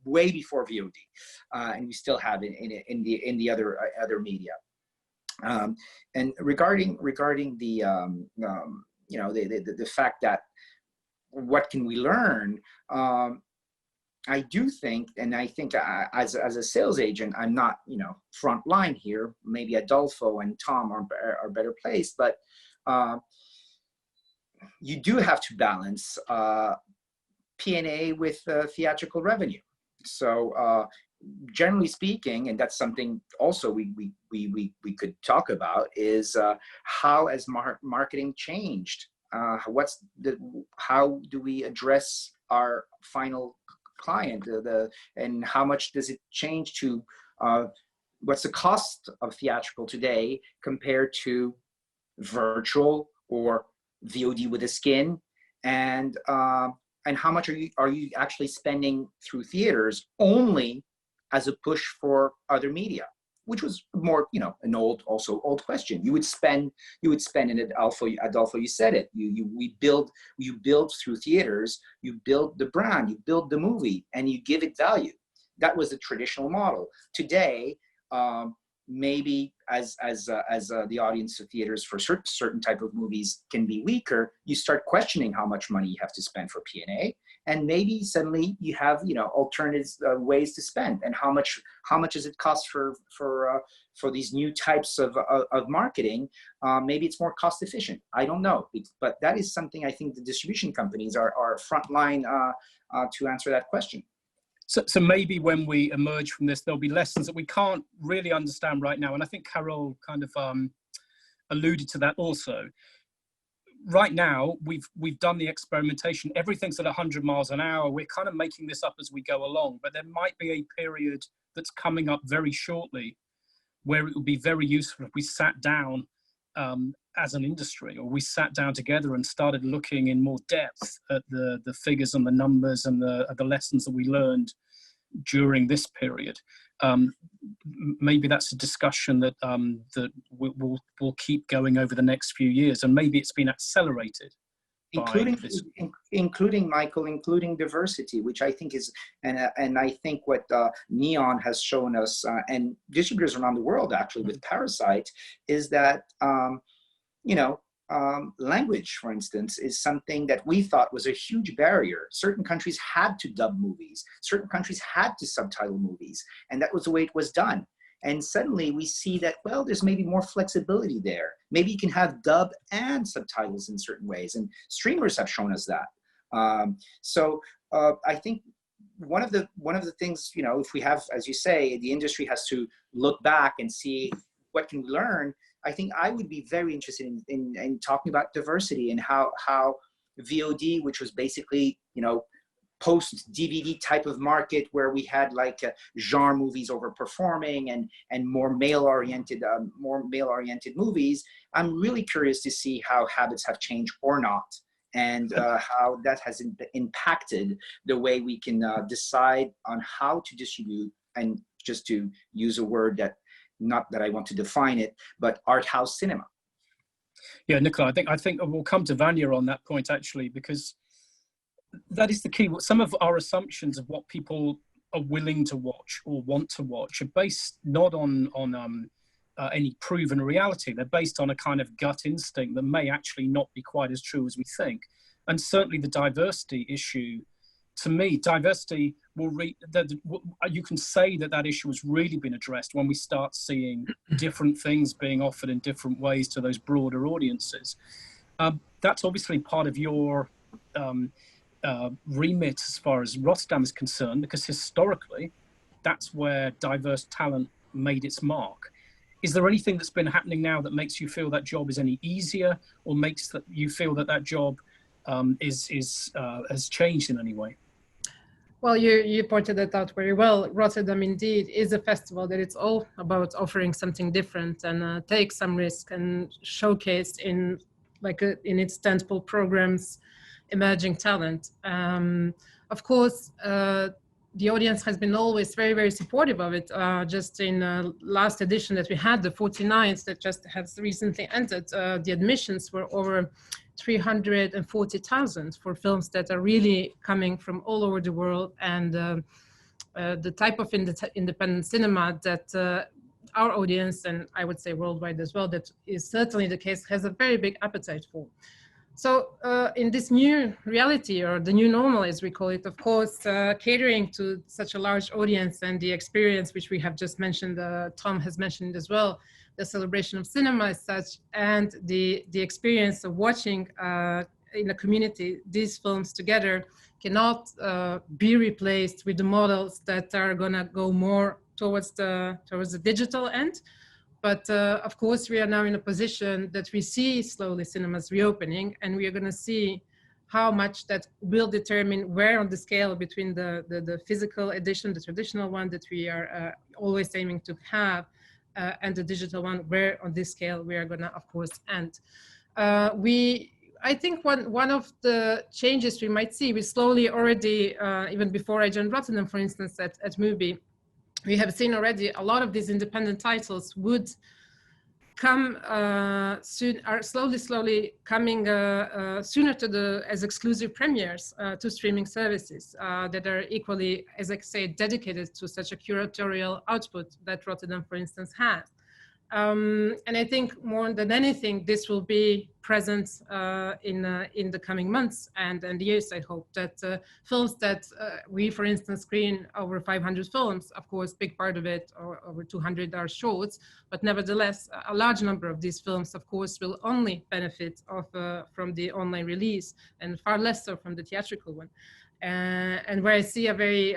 way before VOD, and we still have it in the other media. And regarding the the fact that what can we learn, I do think, and I think as a sales agent, I'm not front line here. Maybe Adolfo and Tom are better placed, but you do have to balance P&A with theatrical revenue. So generally speaking, and that's something also we could talk about, is how has marketing changed? How do we address our final client, and how much does it change to what's the cost of theatrical today compared to virtual or VOD with a skin, and how much are you actually spending through theaters only as a push for other media, which was more, an old question. You would spend in Adolfo, you said it. You build through theaters, you build the brand, you build the movie, and you give it value. That was the traditional model. Today, maybe as the audience of theaters for certain type of movies can be weaker, you start questioning how much money you have to spend for P&A, and maybe suddenly you have alternatives, ways to spend, and how much does it cost for these new types of marketing? Maybe it's more cost efficient. I don't know, but that is something I think the distribution companies are frontline to answer that question. So maybe when we emerge from this, there'll be lessons that we can't really understand right now. And I think Carole kind of alluded to that also. Right now, we've done the experimentation. Everything's at 100 miles an hour. We're kind of making this up as we go along. But there might be a period that's coming up very shortly where it would be very useful if we sat down as an industry, or we sat down together and started looking in more depth at the figures and the numbers and the lessons that we learned during this period. Maybe that's a discussion that that we'll keep going over the next few years, and maybe it's been accelerated. Including Michael, including diversity, which I think is, and I think what Neon has shown us, and distributors around the world actually with Parasite, is that language, for instance, is something that we thought was a huge barrier. Certain countries had to dub movies, certain countries had to subtitle movies, and that was the way it was done. And suddenly we see that, well, there's maybe more flexibility there. Maybe you can have dub and subtitles in certain ways, and streamers have shown us that. I think one of the things, if we have, as you say, the industry has to look back and see what can we learn. I think I would be very interested in talking about diversity and how VOD, which was basically, post DVD type of market where we had like genre movies overperforming and more male oriented movies. I'm really curious to see how habits have changed or not, and how that has impacted the way we can decide on how to distribute. And just to use a word that, not that I want to define it, but art house cinema. Yeah, Nicolas, I think we'll come to Vanya on that point actually, because that is the key. Some of our assumptions of what people are willing to watch or want to watch are based not on any proven reality. They're based on a kind of gut instinct that may actually not be quite as true as we think. And certainly the diversity issue, to me, diversity you can say that issue has really been addressed when we start seeing different things being offered in different ways to those broader audiences. That's obviously part of your remit as far as Rotterdam is concerned, because historically that's where diverse talent made its mark. Is there anything that's been happening now that makes you feel that job is any easier, or makes that you feel that job has changed in any way? Well, you pointed that out very well. Rotterdam indeed is a festival that it's all about offering something different and take some risk and showcase in its tentpole programs emerging talent. Of course, the audience has been always very, very supportive of it. Just in last edition that we had, the 49th that just has recently entered, the admissions were over 340,000 for films that are really coming from all over the world, and the type of independent cinema that our audience, and I would say worldwide as well, that is certainly the case, has a very big appetite for. So in this new reality, or the new normal as we call it, of course, catering to such a large audience and the experience which we have just mentioned, Tom has mentioned as well, the celebration of cinema as such, and the experience of watching in a community these films together cannot be replaced with the models that are gonna go more towards the digital end. But of course, we are now in a position that we see slowly cinemas reopening, and we are gonna see how much that will determine where on the scale between the physical edition, the traditional one that we are always aiming to have, and the digital one, where on this scale we are gonna, of course, end. I think one of the changes we might see, we slowly already, even before I joined Rotterdam, for instance, at Movie, we have seen already a lot of these independent titles would come soon, are slowly coming sooner to as exclusive premieres to streaming services that are equally, as I say, dedicated to such a curatorial output that Rotterdam, for instance, has. And I think more than anything, this will be present in the coming months and years. I hope that films that we, for instance, screen over 500 films, of course, big part of it, or over 200 are shorts, but nevertheless, a large number of these films, of course, will only benefit from the online release and far less so from the theatrical one. And where I see a very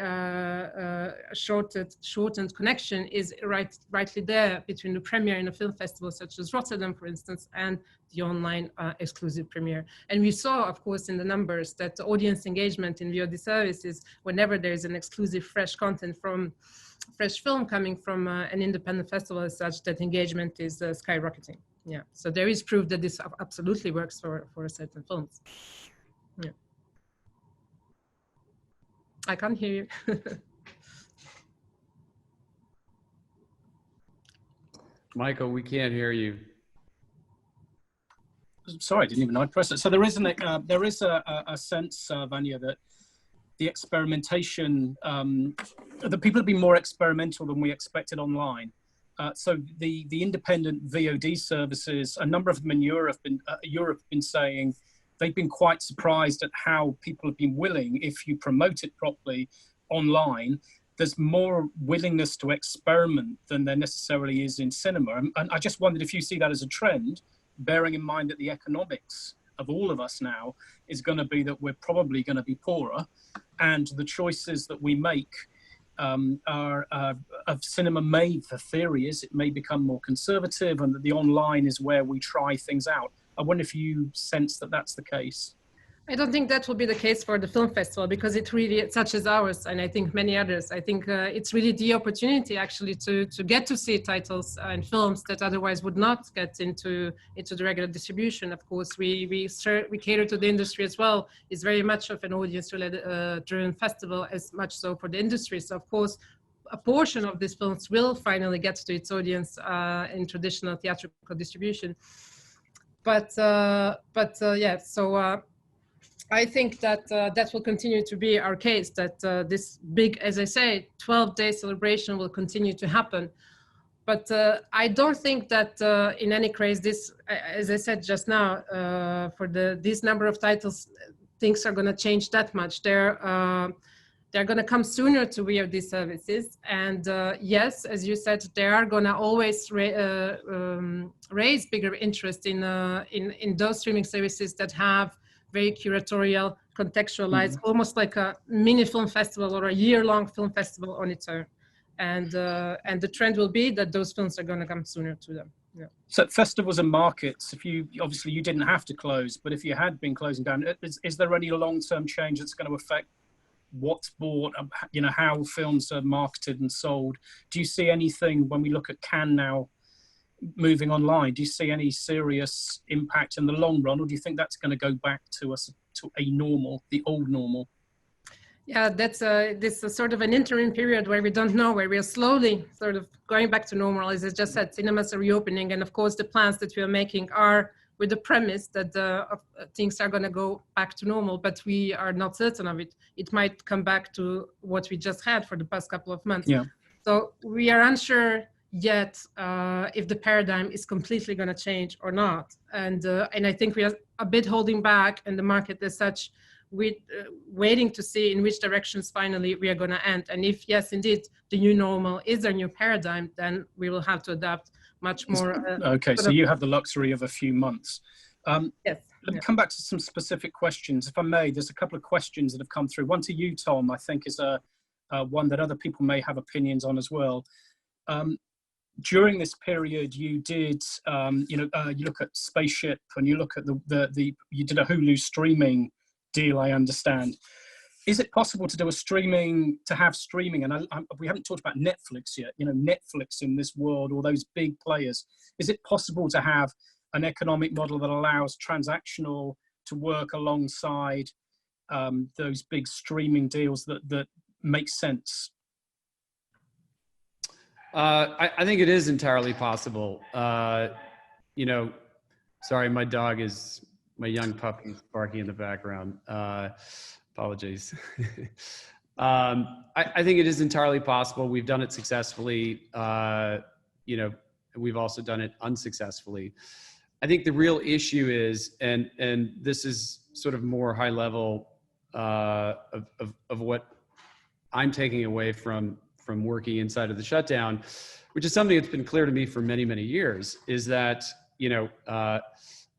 shortened connection is rightly there between the premiere in a film festival such as Rotterdam, for instance, and the online exclusive premiere. And we saw, of course, in the numbers that the audience engagement in VOD services, whenever there is an exclusive fresh content from fresh film coming from an independent festival as such, that engagement is skyrocketing. Yeah, so there is proof that this absolutely works for certain films. Yeah. I can't hear you. Michael, we can't hear you. Sorry, I didn't even know I'd press it. So there is a sense, Vanya, that the experimentation, that people have been more experimental than we expected online. So the independent VOD services, a number of them in Europe have been saying they've been quite surprised at how people have been willing, if you promote it properly online, there's more willingness to experiment than there necessarily is in cinema. And I just wondered if you see that as a trend, bearing in mind that the economics of all of us now is going to be that we're probably going to be poorer, and the choices that we make are of cinema may, the theory is, it may become more conservative, and that the online is where we try things out. I wonder if you sense that that's the case. I don't think that will be the case for the film festival, because it really, such as ours, and I think many others, I think it's really the opportunity actually to get to see titles and films that otherwise would not get into the regular distribution. Of course, we cater to the industry as well. It's very much of an audience-driven festival, as much so for the industry. So of course, a portion of these films will finally get to its audience in traditional theatrical distribution. But yeah, so I think that that will continue to be our case, that this big, as I say, 12-day celebration will continue to happen. But I don't think that in any case, this, as I said just now, for this number of titles, things are going to change that much. They're going to come sooner to VOD services. And yes, as you said, they are going to always raise bigger interest in those streaming services that have very curatorial, contextualized, almost like a mini film festival or a year-long film festival on its own. And the trend will be that those films are going to come sooner to them. Yeah. So festivals and markets, obviously you didn't have to close, but if you had been closing down, is there any long-term change that's going to affect what's bought, how films are marketed and sold? Do you see anything when we look at Cannes now moving online? Do you see any serious impact in the long run, or do you think that's going to go back to a normal, the old normal? Yeah, this is sort of an interim period where we don't know, where we are slowly sort of going back to normal. As I just said, cinemas are reopening, and of course the plans that we are making are with the premise that things are going to go back to normal, but we are not certain of it. It might come back to what we just had for the past couple of months. Yeah. So we are unsure yet if the paradigm is completely going to change or not. And I think we are a bit holding back, and the market as such, with waiting to see in which directions finally we are going to end. And if, yes, indeed, the new normal is our new paradigm, then we will have to adapt much more. Okay, so you have the luxury of a few months. Yes. Let me come back to some specific questions, if I may. There's a couple of questions that have come through. One to you, Tom, I think is one that other people may have opinions on as well. During this period, you did, you look at Spaceship, and you look at you did a Hulu streaming deal, I understand. Is it possible to do to have streaming? And we haven't talked about Netflix yet. Netflix in this world, or those big players. Is it possible to have an economic model that allows transactional to work alongside those big streaming deals that make sense? I think it is entirely possible. Sorry, my young puppy is barking in the background. Apologies. I think it is entirely possible. We've done it successfully. We've also done it unsuccessfully. I think the real issue is, and this is sort of more high level of what I'm taking away from working inside of the shutdown, which is something that's been clear to me for many, many years, is that,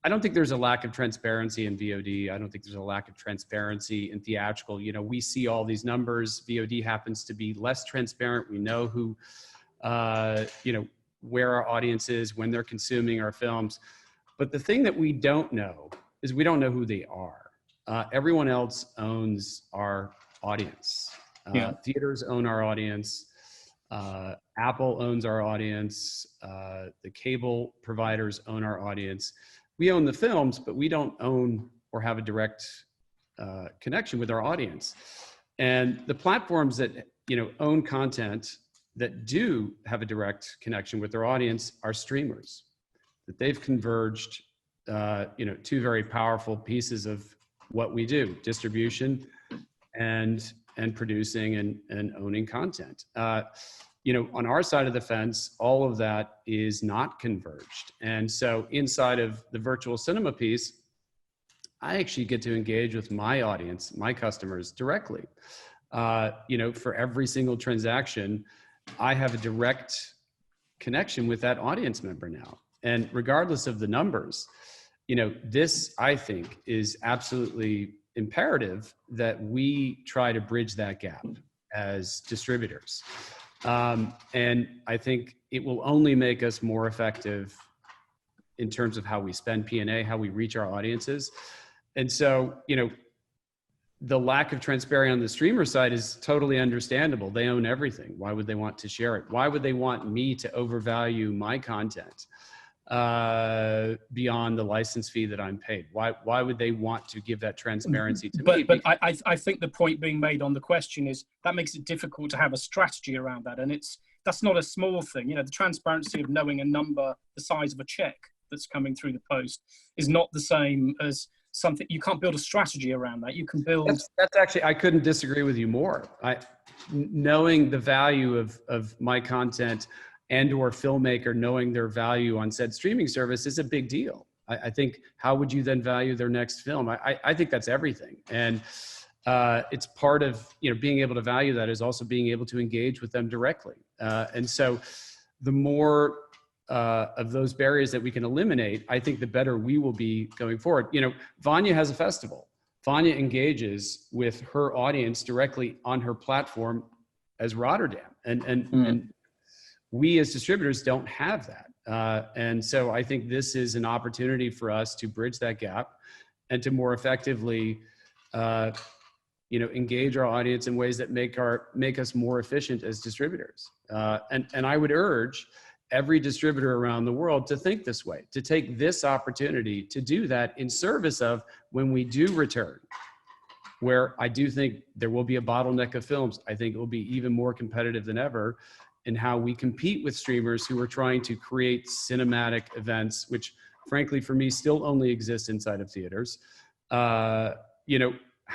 I don't think there's a lack of transparency in VOD. I don't think there's a lack of transparency in theatrical. We see all these numbers. VOD happens to be less transparent. We know who, where our audience is, when they're consuming our films. But the thing that we don't know is we don't know who they are. Everyone else owns our audience. Theaters own our audience. Apple owns our audience. The cable providers own our audience. We own the films, but we don't own or have a direct connection with our audience. And the platforms that own content that do have a direct connection with their audience are streamers. That they've converged, two very powerful pieces of what we do: distribution and producing and owning content. On our side of the fence, all of that is not converged. And so inside of the virtual cinema piece, I actually get to engage with my audience, my customers directly. For every single transaction, I have a direct connection with that audience member now. And regardless of the numbers, this, I think, is absolutely imperative that we try to bridge that gap as distributors. And I think it will only make us more effective in terms of how we spend P&A, how we reach our audiences. And so, the lack of transparency on the streamer side is totally understandable. They own everything. Why would they want to share it? Why would they want me to overvalue my content beyond the license fee that I'm paid? Why would they want to give that transparency to me? But I think the point being made on the question is that makes it difficult to have a strategy around that. And that's not a small thing. The transparency of knowing a number the size of a check that's coming through the post is not the same as something. You can't build a strategy around that. You can build. That's actually, I couldn't disagree with you more. Knowing the value of my content and or filmmaker knowing their value on said streaming service is a big deal. I think, how would you then value their next film? I think that's everything. And it's part of, being able to value that is also being able to engage with them directly. And so the more of those barriers that we can eliminate, I think the better we will be going forward. Vanya has a festival. Vanya engages with her audience directly on her platform as Rotterdam. And we as distributors don't have that. And so I think this is an opportunity for us to bridge that gap and to more effectively, engage our audience in ways that make us more efficient as distributors. And I would urge every distributor around the world to think this way, to take this opportunity to do that in service of when we do return, where I do think there will be a bottleneck of films. I think it will be even more competitive than ever in how we compete with streamers who are trying to create cinematic events, which frankly for me still only exist inside of theaters. How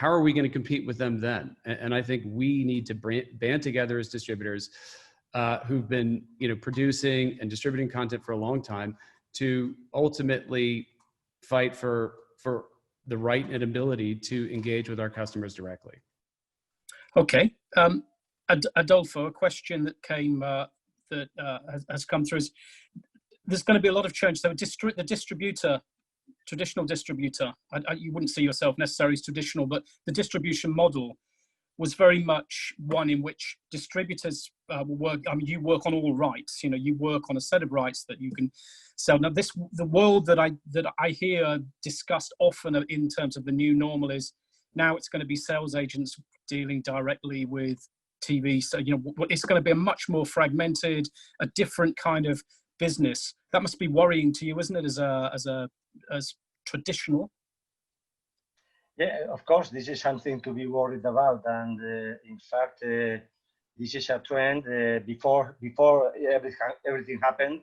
are we going to compete with them then? And I think we need to band together as distributors who've been, producing and distributing content for a long time to ultimately fight for the right and ability to engage with our customers directly. Okay. Adolfo, a question that came has come through is there's going to be a lot of change. So the distributor traditional distributor, you wouldn't see yourself necessarily as traditional, but the distribution model was very much one in which distributors work. I mean, you work on all rights. You know, you work on a set of rights that you can sell. Now, the world that I hear discussed often in terms of the new normal is now it's going to be sales agents dealing directly with TV. So, you know, it's going to be a much more fragmented, a different kind of business. That must be worrying to you, isn't it, as traditional? Yeah, of course, this is something to be worried about, and in fact, this is a trend. Before everything happened,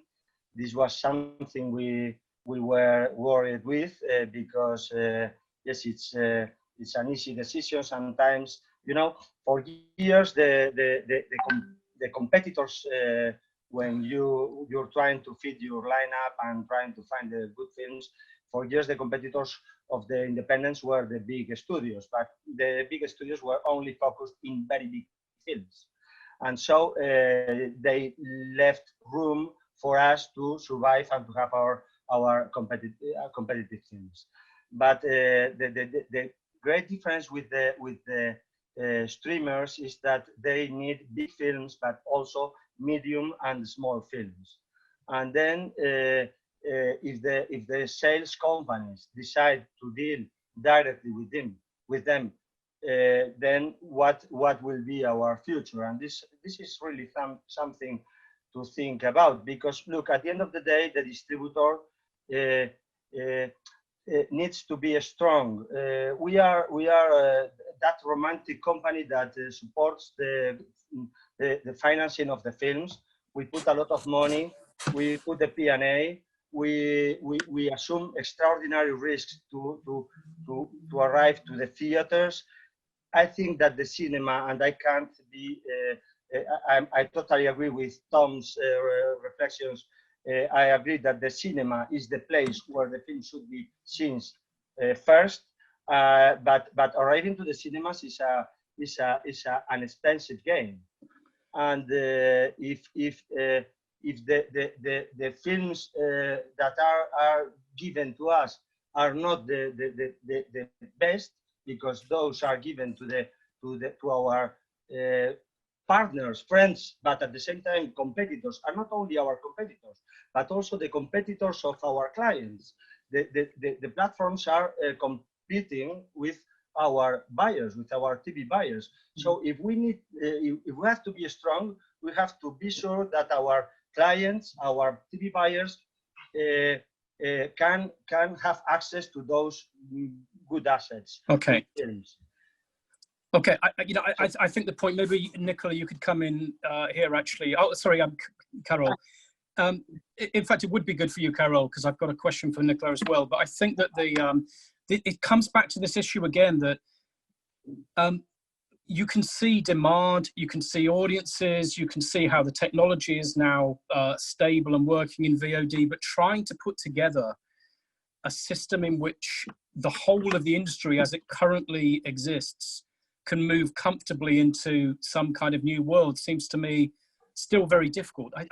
this was something we were worried with because yes, it's an easy decision sometimes. You know, for years the competitors, when you're trying to feed your lineup and trying to find the good films, for years the competitors of the independents were the big studios, but the big studios were only focused in very big films. And so they left room for us to survive and to have our competitive films. But the great difference with the streamers is that they need big films, but also medium and small films. And then if the sales companies decide to deal directly with them, then what will be our future? And this is really something to think about, because look, at the end of the day, the distributor needs to be strong. We are that romantic company that supports the financing of the films. We put a lot of money. We put the P&A. We assume extraordinary risks to arrive to the theaters. I think that the cinema, and I can't be, I totally agree with Tom's reflections. I agree that the cinema is the place where the film should be seen first. But arriving to the cinemas is an expensive game, and if the films that are given to us are not the best, because those are given to our partners, friends, but at the same time competitors, are not only our competitors, but also the competitors of our clients. The platforms are competing with our buyers, with our TV buyers. So if we have to be strong, we have to be sure that our clients, our TV buyers, can have access to those good assets. Okay. Okay, I think the point, maybe Nicola, you could come in here actually. Oh, sorry, I'm Carole. In fact, it would be good for you, Carole, because I've got a question for Nicola as well. But I think that it comes back to this issue again, that you can see demand, you can see audiences, you can see how the technology is now stable and working in VOD, but trying to put together a system in which the whole of the industry as it currently exists can move comfortably into some kind of new world seems to me still very difficult. I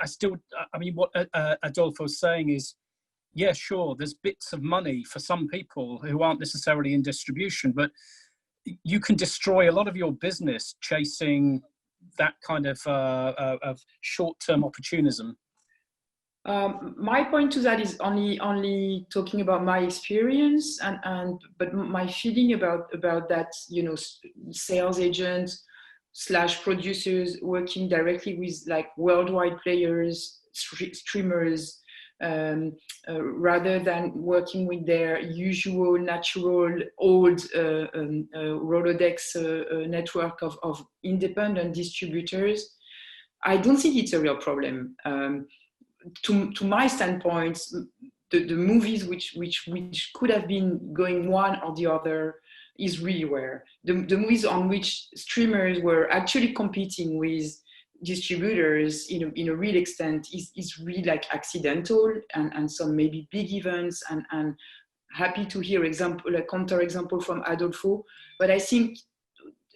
mean, what Adolfo's saying is, yeah, sure, there's bits of money for some people who aren't necessarily in distribution, but you can destroy a lot of your business chasing that kind of short-term opportunism. My point to that is only talking about my experience, but my feeling about that, you know, sales agents / producers working directly with like worldwide players, streamers, rather than working with their usual natural old Rolodex network of independent distributors. I don't think it's a real problem. To my standpoint, the movies which could have been going one or the other is really rare. The movies on which streamers were actually competing with distributors in a real extent is really like accidental, and some maybe big events, and happy to hear a counter example from Adolfo. But I think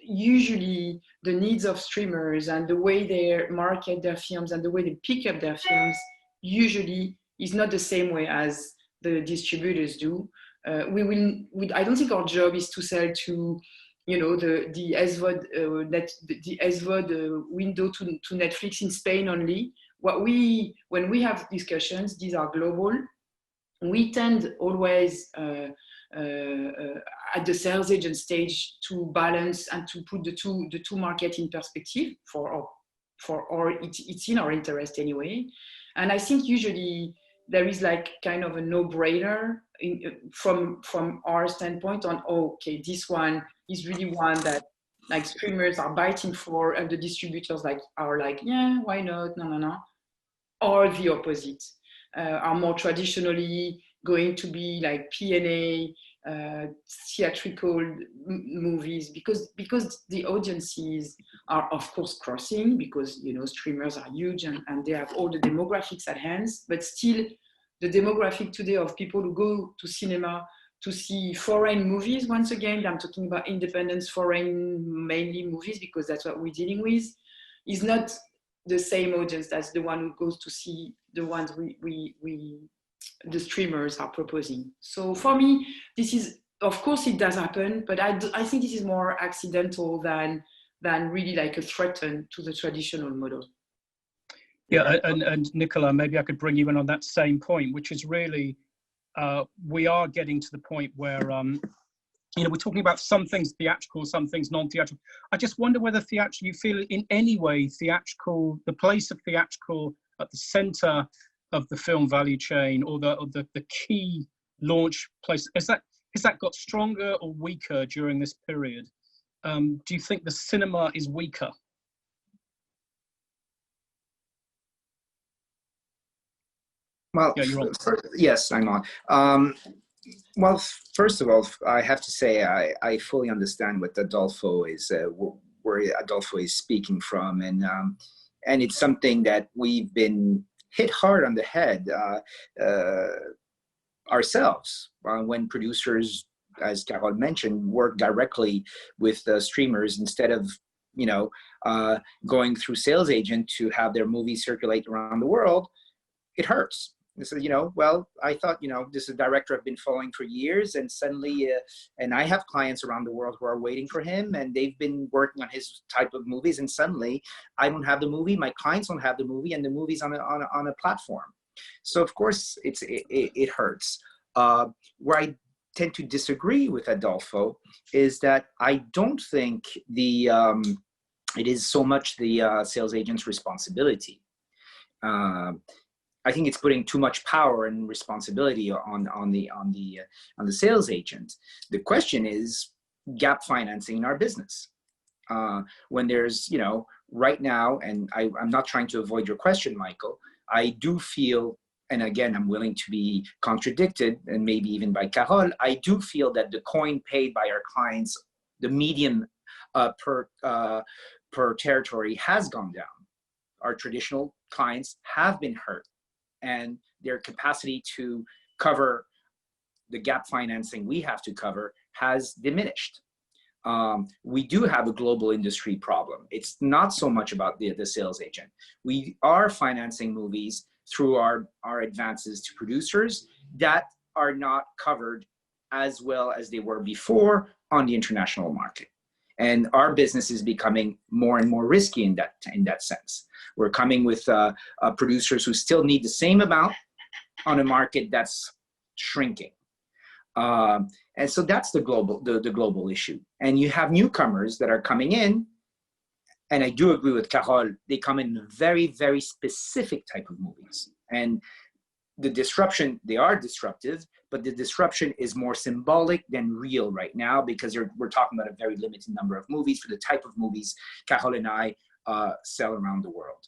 usually the needs of streamers and the way they market their films and the way they pick up their films usually is not the same way as the distributors do. I don't think our job is to sell to, you know, the SVOD window to Netflix in Spain only. When we have discussions, these are global. We tend always at the sales agent stage to balance and to put the two market in perspective it's in our interest anyway. And I think usually there is like kind of a no-brainer from our standpoint on, okay, this one is really one that like streamers are biting for, and the distributors are like, yeah, why not? No. Or the opposite, are more traditionally going to be like P&A, theatrical movies, because the audiences are of course crossing, because, you know, streamers are huge and they have all the demographics at hand, but still the demographic today of people who go to cinema to see foreign movies, once again, I'm talking about independent foreign mainly movies because that's what we're dealing with, is not the same audience as the one who goes to see the ones the streamers are proposing. So for me, this is, of course it does happen, but I think this is more accidental than really like a threat to the traditional model. Yeah, and Nicolas, maybe I could bring you in on that same point, which is really, we are getting to the point where, you know, we're talking about some things theatrical, some things non-theatrical. I just wonder whether you feel in any way theatrical, the place of theatrical at the center of the film value chain, or the key launch place, has that got stronger or weaker during this period? Do you think the cinema is weaker? Well, yeah, you're on. Yes, I'm on. Well, first of all, I have to say I fully understand what Adolfo is, where Adolfo is speaking from, and it's something that we've been hit hard on the head ourselves when producers, as Carole mentioned, work directly with the streamers instead of, you know, going through sales agent to have their movies circulate around the world. It hurts. This is, you know, well, I thought, you know, this is a director I've been following for years, and suddenly, and I have clients around the world who are waiting for him, and they've been working on his type of movies, and suddenly I don't have the movie, my clients don't have the movie, and the movie's on a platform. So of course it hurts. Where I tend to disagree with Adolfo is that I don't think it is so much the sales agent's responsibility. I think it's putting too much power and responsibility on the sales agent. The question is gap financing in our business. When there's, you know, right now, and I'm not trying to avoid your question, Michael, I do feel, and again, I'm willing to be contradicted, and maybe even by Carole, I do feel that the coin paid by our clients, the median per territory has gone down. Our traditional clients have been hurt, and their capacity to cover the gap financing we have to cover has diminished. We do have a global industry problem. It's not so much about the sales agent. We are financing movies through our advances to producers that are not covered as well as they were before on the international market. And our business is becoming more and more risky in that sense. We're coming with producers who still need the same amount on a market that's shrinking. And so that's the global issue. And you have newcomers that are coming in, and I do agree with Carole, they come in very, very specific type of movies. And the disruption, they are disruptive, but the disruption is more symbolic than real right now, because we're talking about a very limited number of movies for the type of movies Carole and I sell around the world.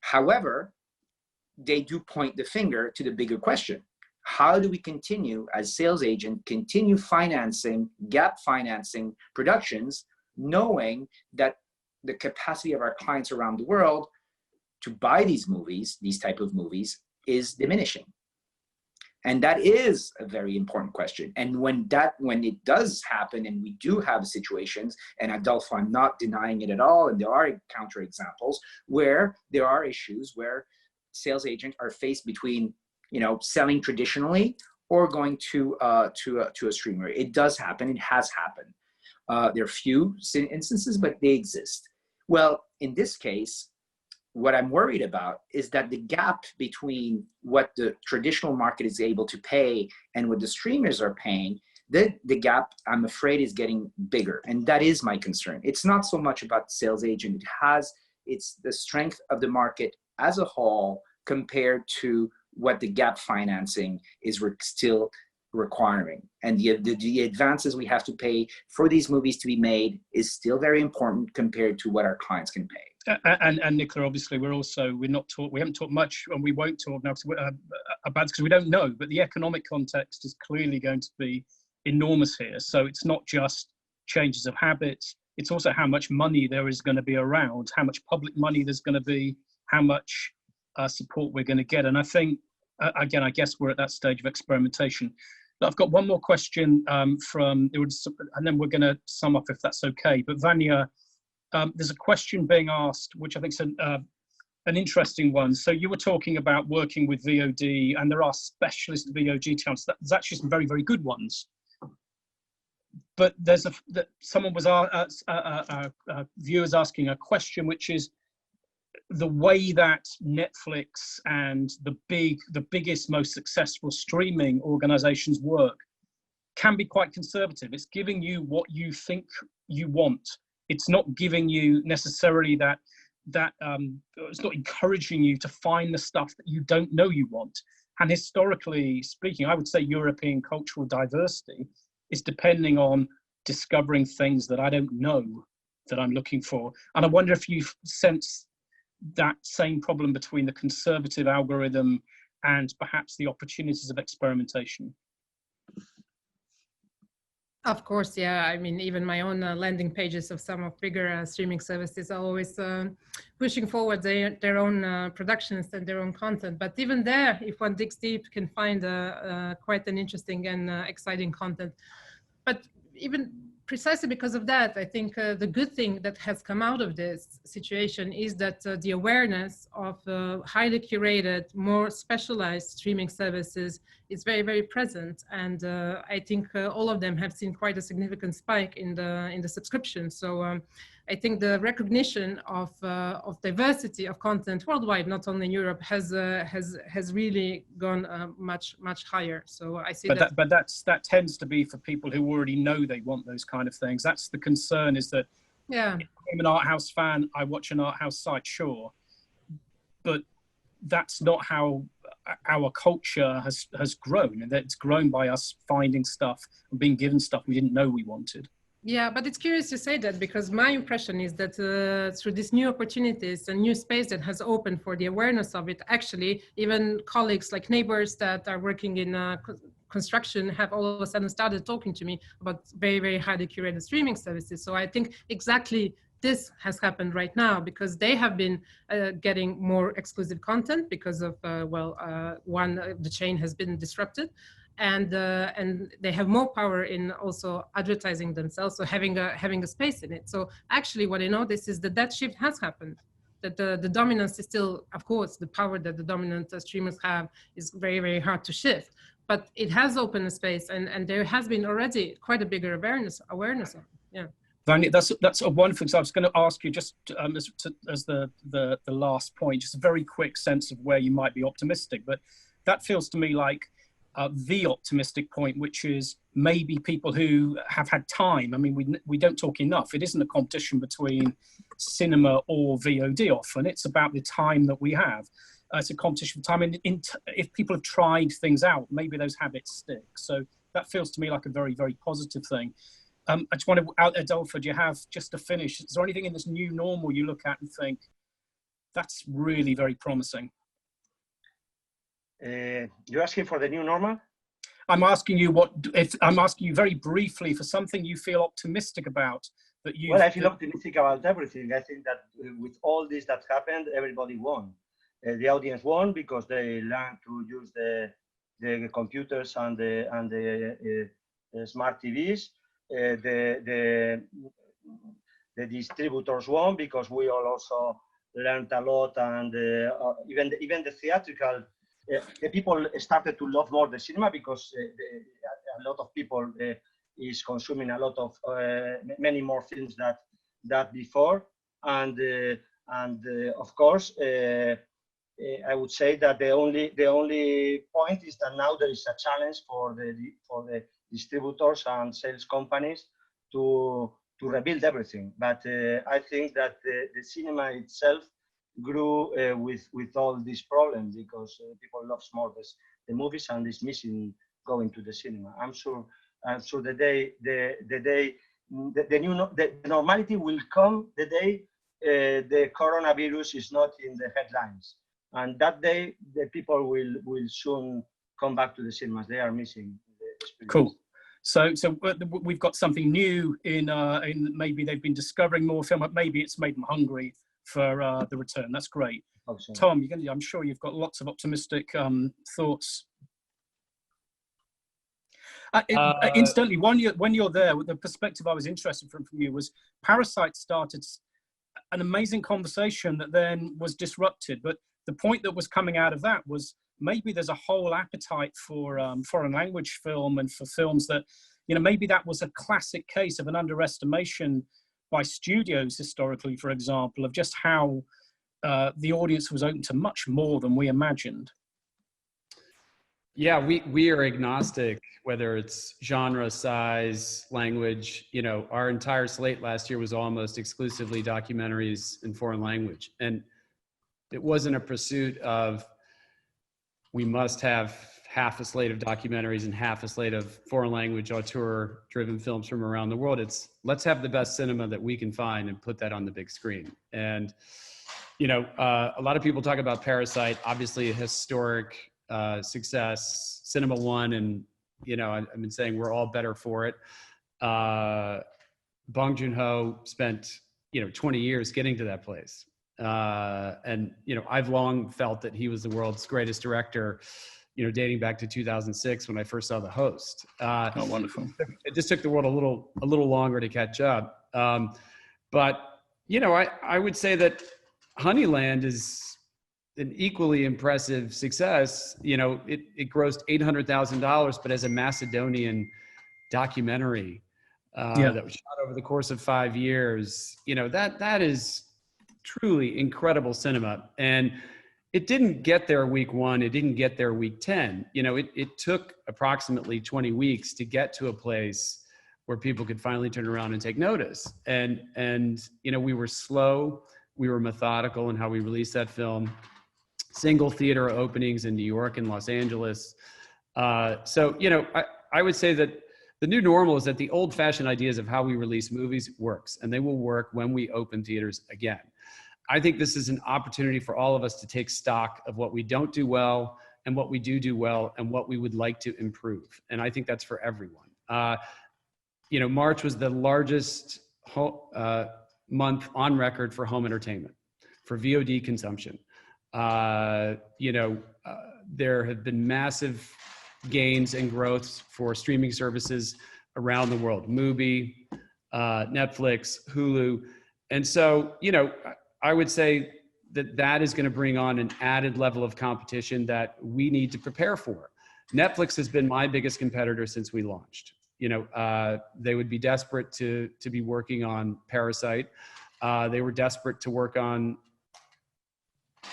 However, they do point the finger to the bigger question. How do we continue as sales agent, continue financing, gap financing productions, knowing that the capacity of our clients around the world to buy these movies, these type of movies, is diminishing? And that is a very important question. And when it does happen, and we do have situations, and Adolfo, I'm not denying it at all, and there are counterexamples where there are issues where sales agents are faced between, you know, selling traditionally or going to a streamer. It does happen. It has happened. There are few instances, but they exist. Well, in this case, what I'm worried about is that the gap between what the traditional market is able to pay and what the streamers are paying, the gap, I'm afraid, is getting bigger. And that is my concern. It's not so much about the sales agent. It's the strength of the market as a whole compared to what the gap financing is still requiring. And the advances we have to pay for these movies to be made is still very important compared to what our clients can pay. And Nicolas, obviously, we haven't talked much, and we won't talk now about this because we don't know. But the economic context is clearly going to be enormous here. So it's not just changes of habits; it's also how much money there is going to be around, how much public money there's going to be, how much support we're going to get. And I think, again, I guess we're at that stage of experimentation. I've got one more question and then we're going to sum up if that's okay. But Vanya, there's a question being asked, which I think is an interesting one. So you were talking about working with VOD, and there are specialist VOD channels. There's actually some very, very good ones. But someone was viewers asking a question, which is the way that Netflix and the biggest, most successful streaming organizations work can be quite conservative. It's giving you what you think you want. It's not giving you necessarily that it's not encouraging you to find the stuff that you don't know you want. And historically speaking, I would say European cultural diversity is depending on discovering things that I don't know that I'm looking for. And I wonder if you sense that same problem between the conservative algorithm and perhaps the opportunities of experimentation. Of course, yeah. I mean, even my own landing pages of some of bigger streaming services are always pushing forward their own productions and their own content. But even there, if one digs deep, can find quite an interesting and exciting content. But even precisely because of that, I think the good thing that has come out of this situation is that the awareness of highly curated, more specialized streaming services is very, very present. And I think all of them have seen quite a significant spike in the subscription. So I think the recognition of diversity of content worldwide, not only in Europe, has really gone much higher. So I see that. But that tends to be for people who already know they want those kind of things. That's the concern, is that if I'm an art house fan, I watch an art house site, sure, but that's not how our culture has grown, and it's grown by us finding stuff and being given stuff we didn't know we wanted. Yeah, but it's curious to say that, because my impression is that through these new opportunities and new space that has opened for the awareness of it, actually, even colleagues like neighbors that are working in construction have all of a sudden started talking to me about very, very highly curated streaming services. So I think exactly this has happened right now, because they have been getting more exclusive content because of, the chain has been disrupted. And they have more power in also advertising themselves, so having a space in it. So actually what I notice is that shift has happened, that the dominance is still, of course, the power that the dominant streamers have is very, very hard to shift, but it has opened a space, and there has been already quite a bigger awareness of it. Yeah. Vanya, that's a wonderful example. I was going to ask you just as the last point, just a very quick sense of where you might be optimistic, but that feels to me like the optimistic point, which is maybe people who have had time. I mean, we don't talk enough. It isn't a competition between cinema or VOD often. It's about the time that we have. It's a competition for time. And if people have tried things out, maybe those habits stick. So that feels to me like a very, very positive thing. I just want to, Adolfo, do you have, just to finish, is there anything in this new normal you look at and think, that's really very promising? You're asking for the new normal? I'm asking you I'm asking you very briefly for something you feel optimistic about. Well, I feel optimistic about everything. I think that with all this that happened, everybody won. The audience won because they learned to use the computers and the smart TVs. The distributors won because we all also learned a lot, and even the theatrical the people started to love more the cinema because a lot of people is consuming a lot of many more films that before, and of course I would say that the only point is that now there is a challenge for the distributors and sales companies to rebuild everything. But I think that the cinema itself grew with all these problems because people love more the movies and is missing going to the cinema. I'm sure the normality will come the day the coronavirus is not in the headlines, and that day the people will soon come back to the cinemas. They are missing the experience. Cool. So we've got something new in maybe they've been discovering more film. Maybe it's made them hungry for the return. That's great. So. Tom, I'm sure you've got lots of optimistic thoughts. Instantly, when you're there, the perspective I was interested from you was Parasite started an amazing conversation that then was disrupted. But the point that was coming out of that was maybe there's a whole appetite for foreign language film and for films that, maybe that was a classic case of an underestimation by studios historically, for example, of just how the audience was open to much more than we imagined. Yeah, we are agnostic, whether it's genre, size, language. Our entire slate last year was almost exclusively documentaries in foreign language. And it wasn't a pursuit of, we must have half a slate of documentaries and half a slate of foreign language auteur-driven films from around the world. It's, let's have the best cinema that we can find and put that on the big screen. And, a lot of people talk about Parasite, obviously a historic success, Cinema One, and I've been saying we're all better for it. Bong Joon-ho spent 20 years getting to that place, and I've long felt that he was the world's greatest director, dating back to 2006 when I first saw The Host. Oh, wonderful! It just took the world a little longer to catch up, but I would say that Honeyland is an equally impressive success. It grossed $800,000, but as a Macedonian documentary that was shot over the course of 5 years, that is truly incredible cinema. And it didn't get there week 1. It didn't get there week 10. It took approximately 20 weeks to get to a place where people could finally turn around and take notice. And we were slow. We were methodical in how we released that film. Single theater openings in New York and Los Angeles. So, I would say that the new normal is that the old-fashioned ideas of how we release movies works, and they will work when we open theaters again. I think this is an opportunity for all of us to take stock of what we don't do well and what we do well and what we would like to improve. And I think that's for everyone. March was the largest month on record for home entertainment, for VOD consumption. There have been massive gains and growths for streaming services around the world, Mubi, Netflix, Hulu. And so, I would say that is going to bring on an added level of competition that we need to prepare for. Netflix has been my biggest competitor since we launched. They would be desperate to be working on Parasite. They were desperate to work on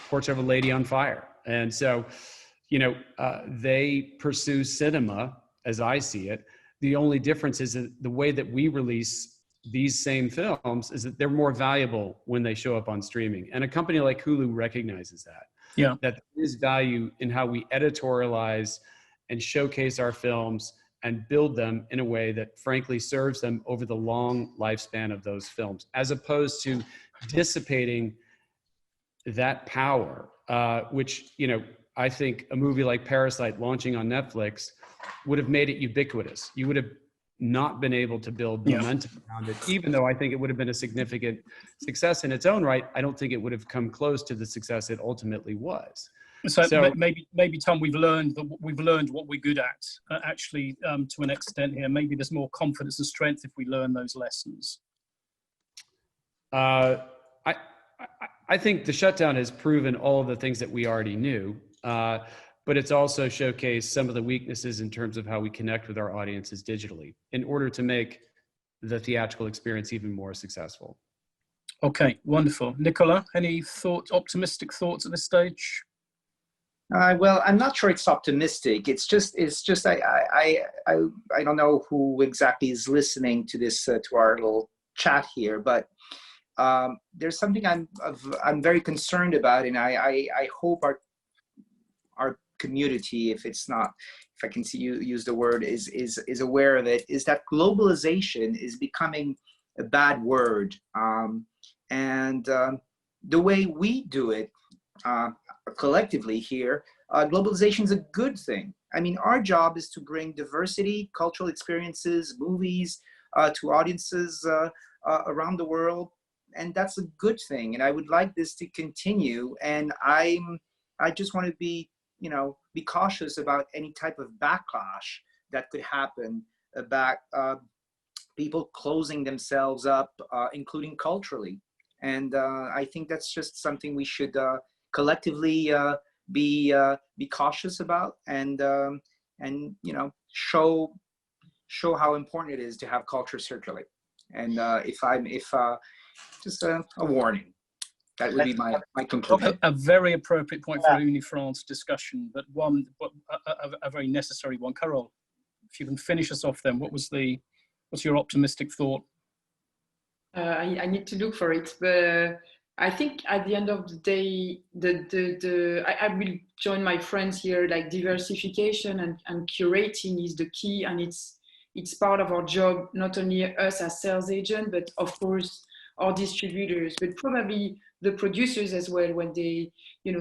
Portrait of a Lady on Fire. And so, they pursue cinema as I see it. The only difference is that the way that we release these same films is that they're more valuable when they show up on streaming. And a company like Hulu recognizes that. Yeah. That there is value in how we editorialize and showcase our films and build them in a way that frankly serves them over the long lifespan of those films, as opposed to dissipating that power, which, I think a movie like Parasite launching on Netflix would have made it ubiquitous. You would have not been able to build momentum around it, even though I think it would have been a significant success in its own right. I don't think it would have come close to the success it ultimately was. So maybe Tom, we've learned what we're good at, actually, to an extent here. Maybe there's more confidence and strength if we learn those lessons. I think the shutdown has proven all of the things that we already knew. but it's also showcased some of the weaknesses in terms of how we connect with our audiences digitally in order to make the theatrical experience even more successful. Okay, wonderful. Nicolas, any thoughts, optimistic thoughts at this stage? Well, I'm not sure it's optimistic. It's just I don't know who exactly is listening to this to our little chat here, but there's something I'm very concerned about, and I hope our community, if I can see you use the word, is aware of it, is that globalization is becoming a bad word, and the way we do it collectively here, globalization is a good thing. I mean, our job is to bring diversity, cultural experiences, movies to audiences around the world, and that's a good thing. And I would like this to continue. And I just want to be cautious about any type of backlash that could happen about people closing themselves up, including culturally. And I think that's just something we should collectively be cautious about, and show how important it is to have culture circulate. And just a warning, that would be my conclusion. A very appropriate point for UniFrance discussion, but a very necessary one. Carole, if you can finish us off, then what's your optimistic thought? I need to look for it, but I think at the end of the day, I will join my friends here. Like, diversification and curating is the key, and it's part of our job. Not only us as sales agents, but of course our distributors, but probably the producers as well. When they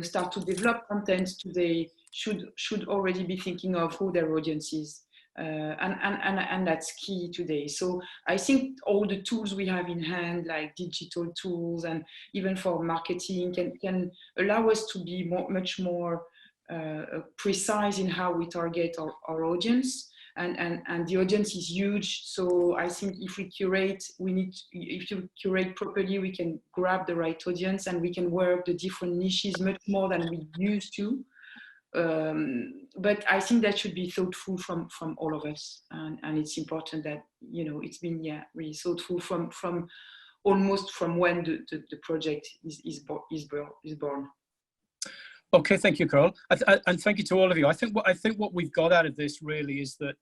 start to develop content, they should already be thinking of who their audience is. And that's key today. So I think all the tools we have in hand, like digital tools and even for marketing, can allow us to be much more precise in how we target our audience. And the audience is huge. So I think if we curate, if you curate properly, we can grab the right audience, and we can work the different niches much more than we used to. But I think that should be thoughtful from all of us, and it's important that it's been really thoughtful from almost from when the project is born. Okay, thank you, Carole, and thank you to all of you. I think what we've got out of this really is that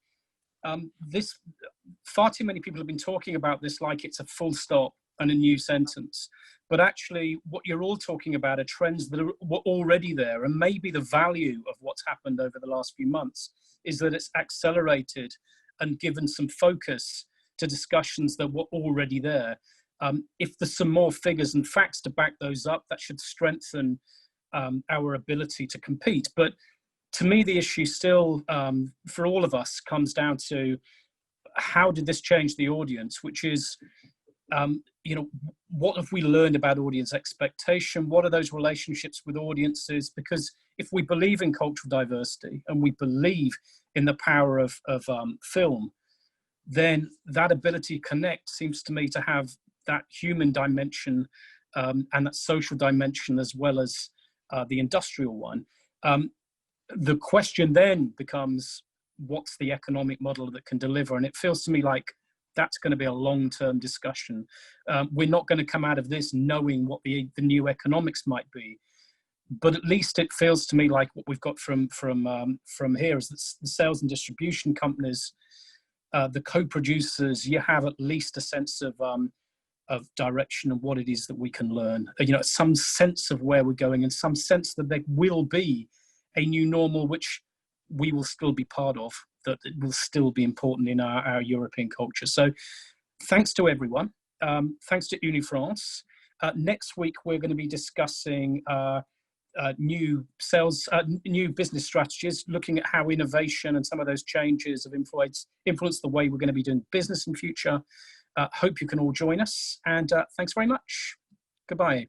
far too many people have been talking about this like it's a full stop and a new sentence. But actually, what you're all talking about are trends that were already there. And maybe the value of what's happened over the last few months is that it's accelerated and given some focus to discussions that were already there. If there's some more figures and facts to back those up, that should strengthen our ability to compete. But to me, the issue still, for all of us, comes down to how did this change the audience, which is, what have we learned about audience expectation? What are those relationships with audiences? Because if we believe in cultural diversity and we believe in the power of film, then that ability to connect seems to me to have that human dimension and that social dimension as well as the industrial one. The question then becomes, what's the economic model that can deliver? And it feels to me like that's going to be a long-term discussion. We're not going to come out of this knowing what the new economics might be, but at least it feels to me like what we've got from here is that the sales and distribution companies, the co-producers, you have at least a sense of direction and what it is that we can learn. Some sense of where we're going and some sense that there will be a new normal, which we will still be part of, that it will still be important in our European culture. So thanks to everyone. Thanks to UniFrance. Next week, we're going to be discussing new business strategies, looking at how innovation and some of those changes have influenced the way we're going to be doing business in future. Hope you can all join us, and thanks very much. Goodbye.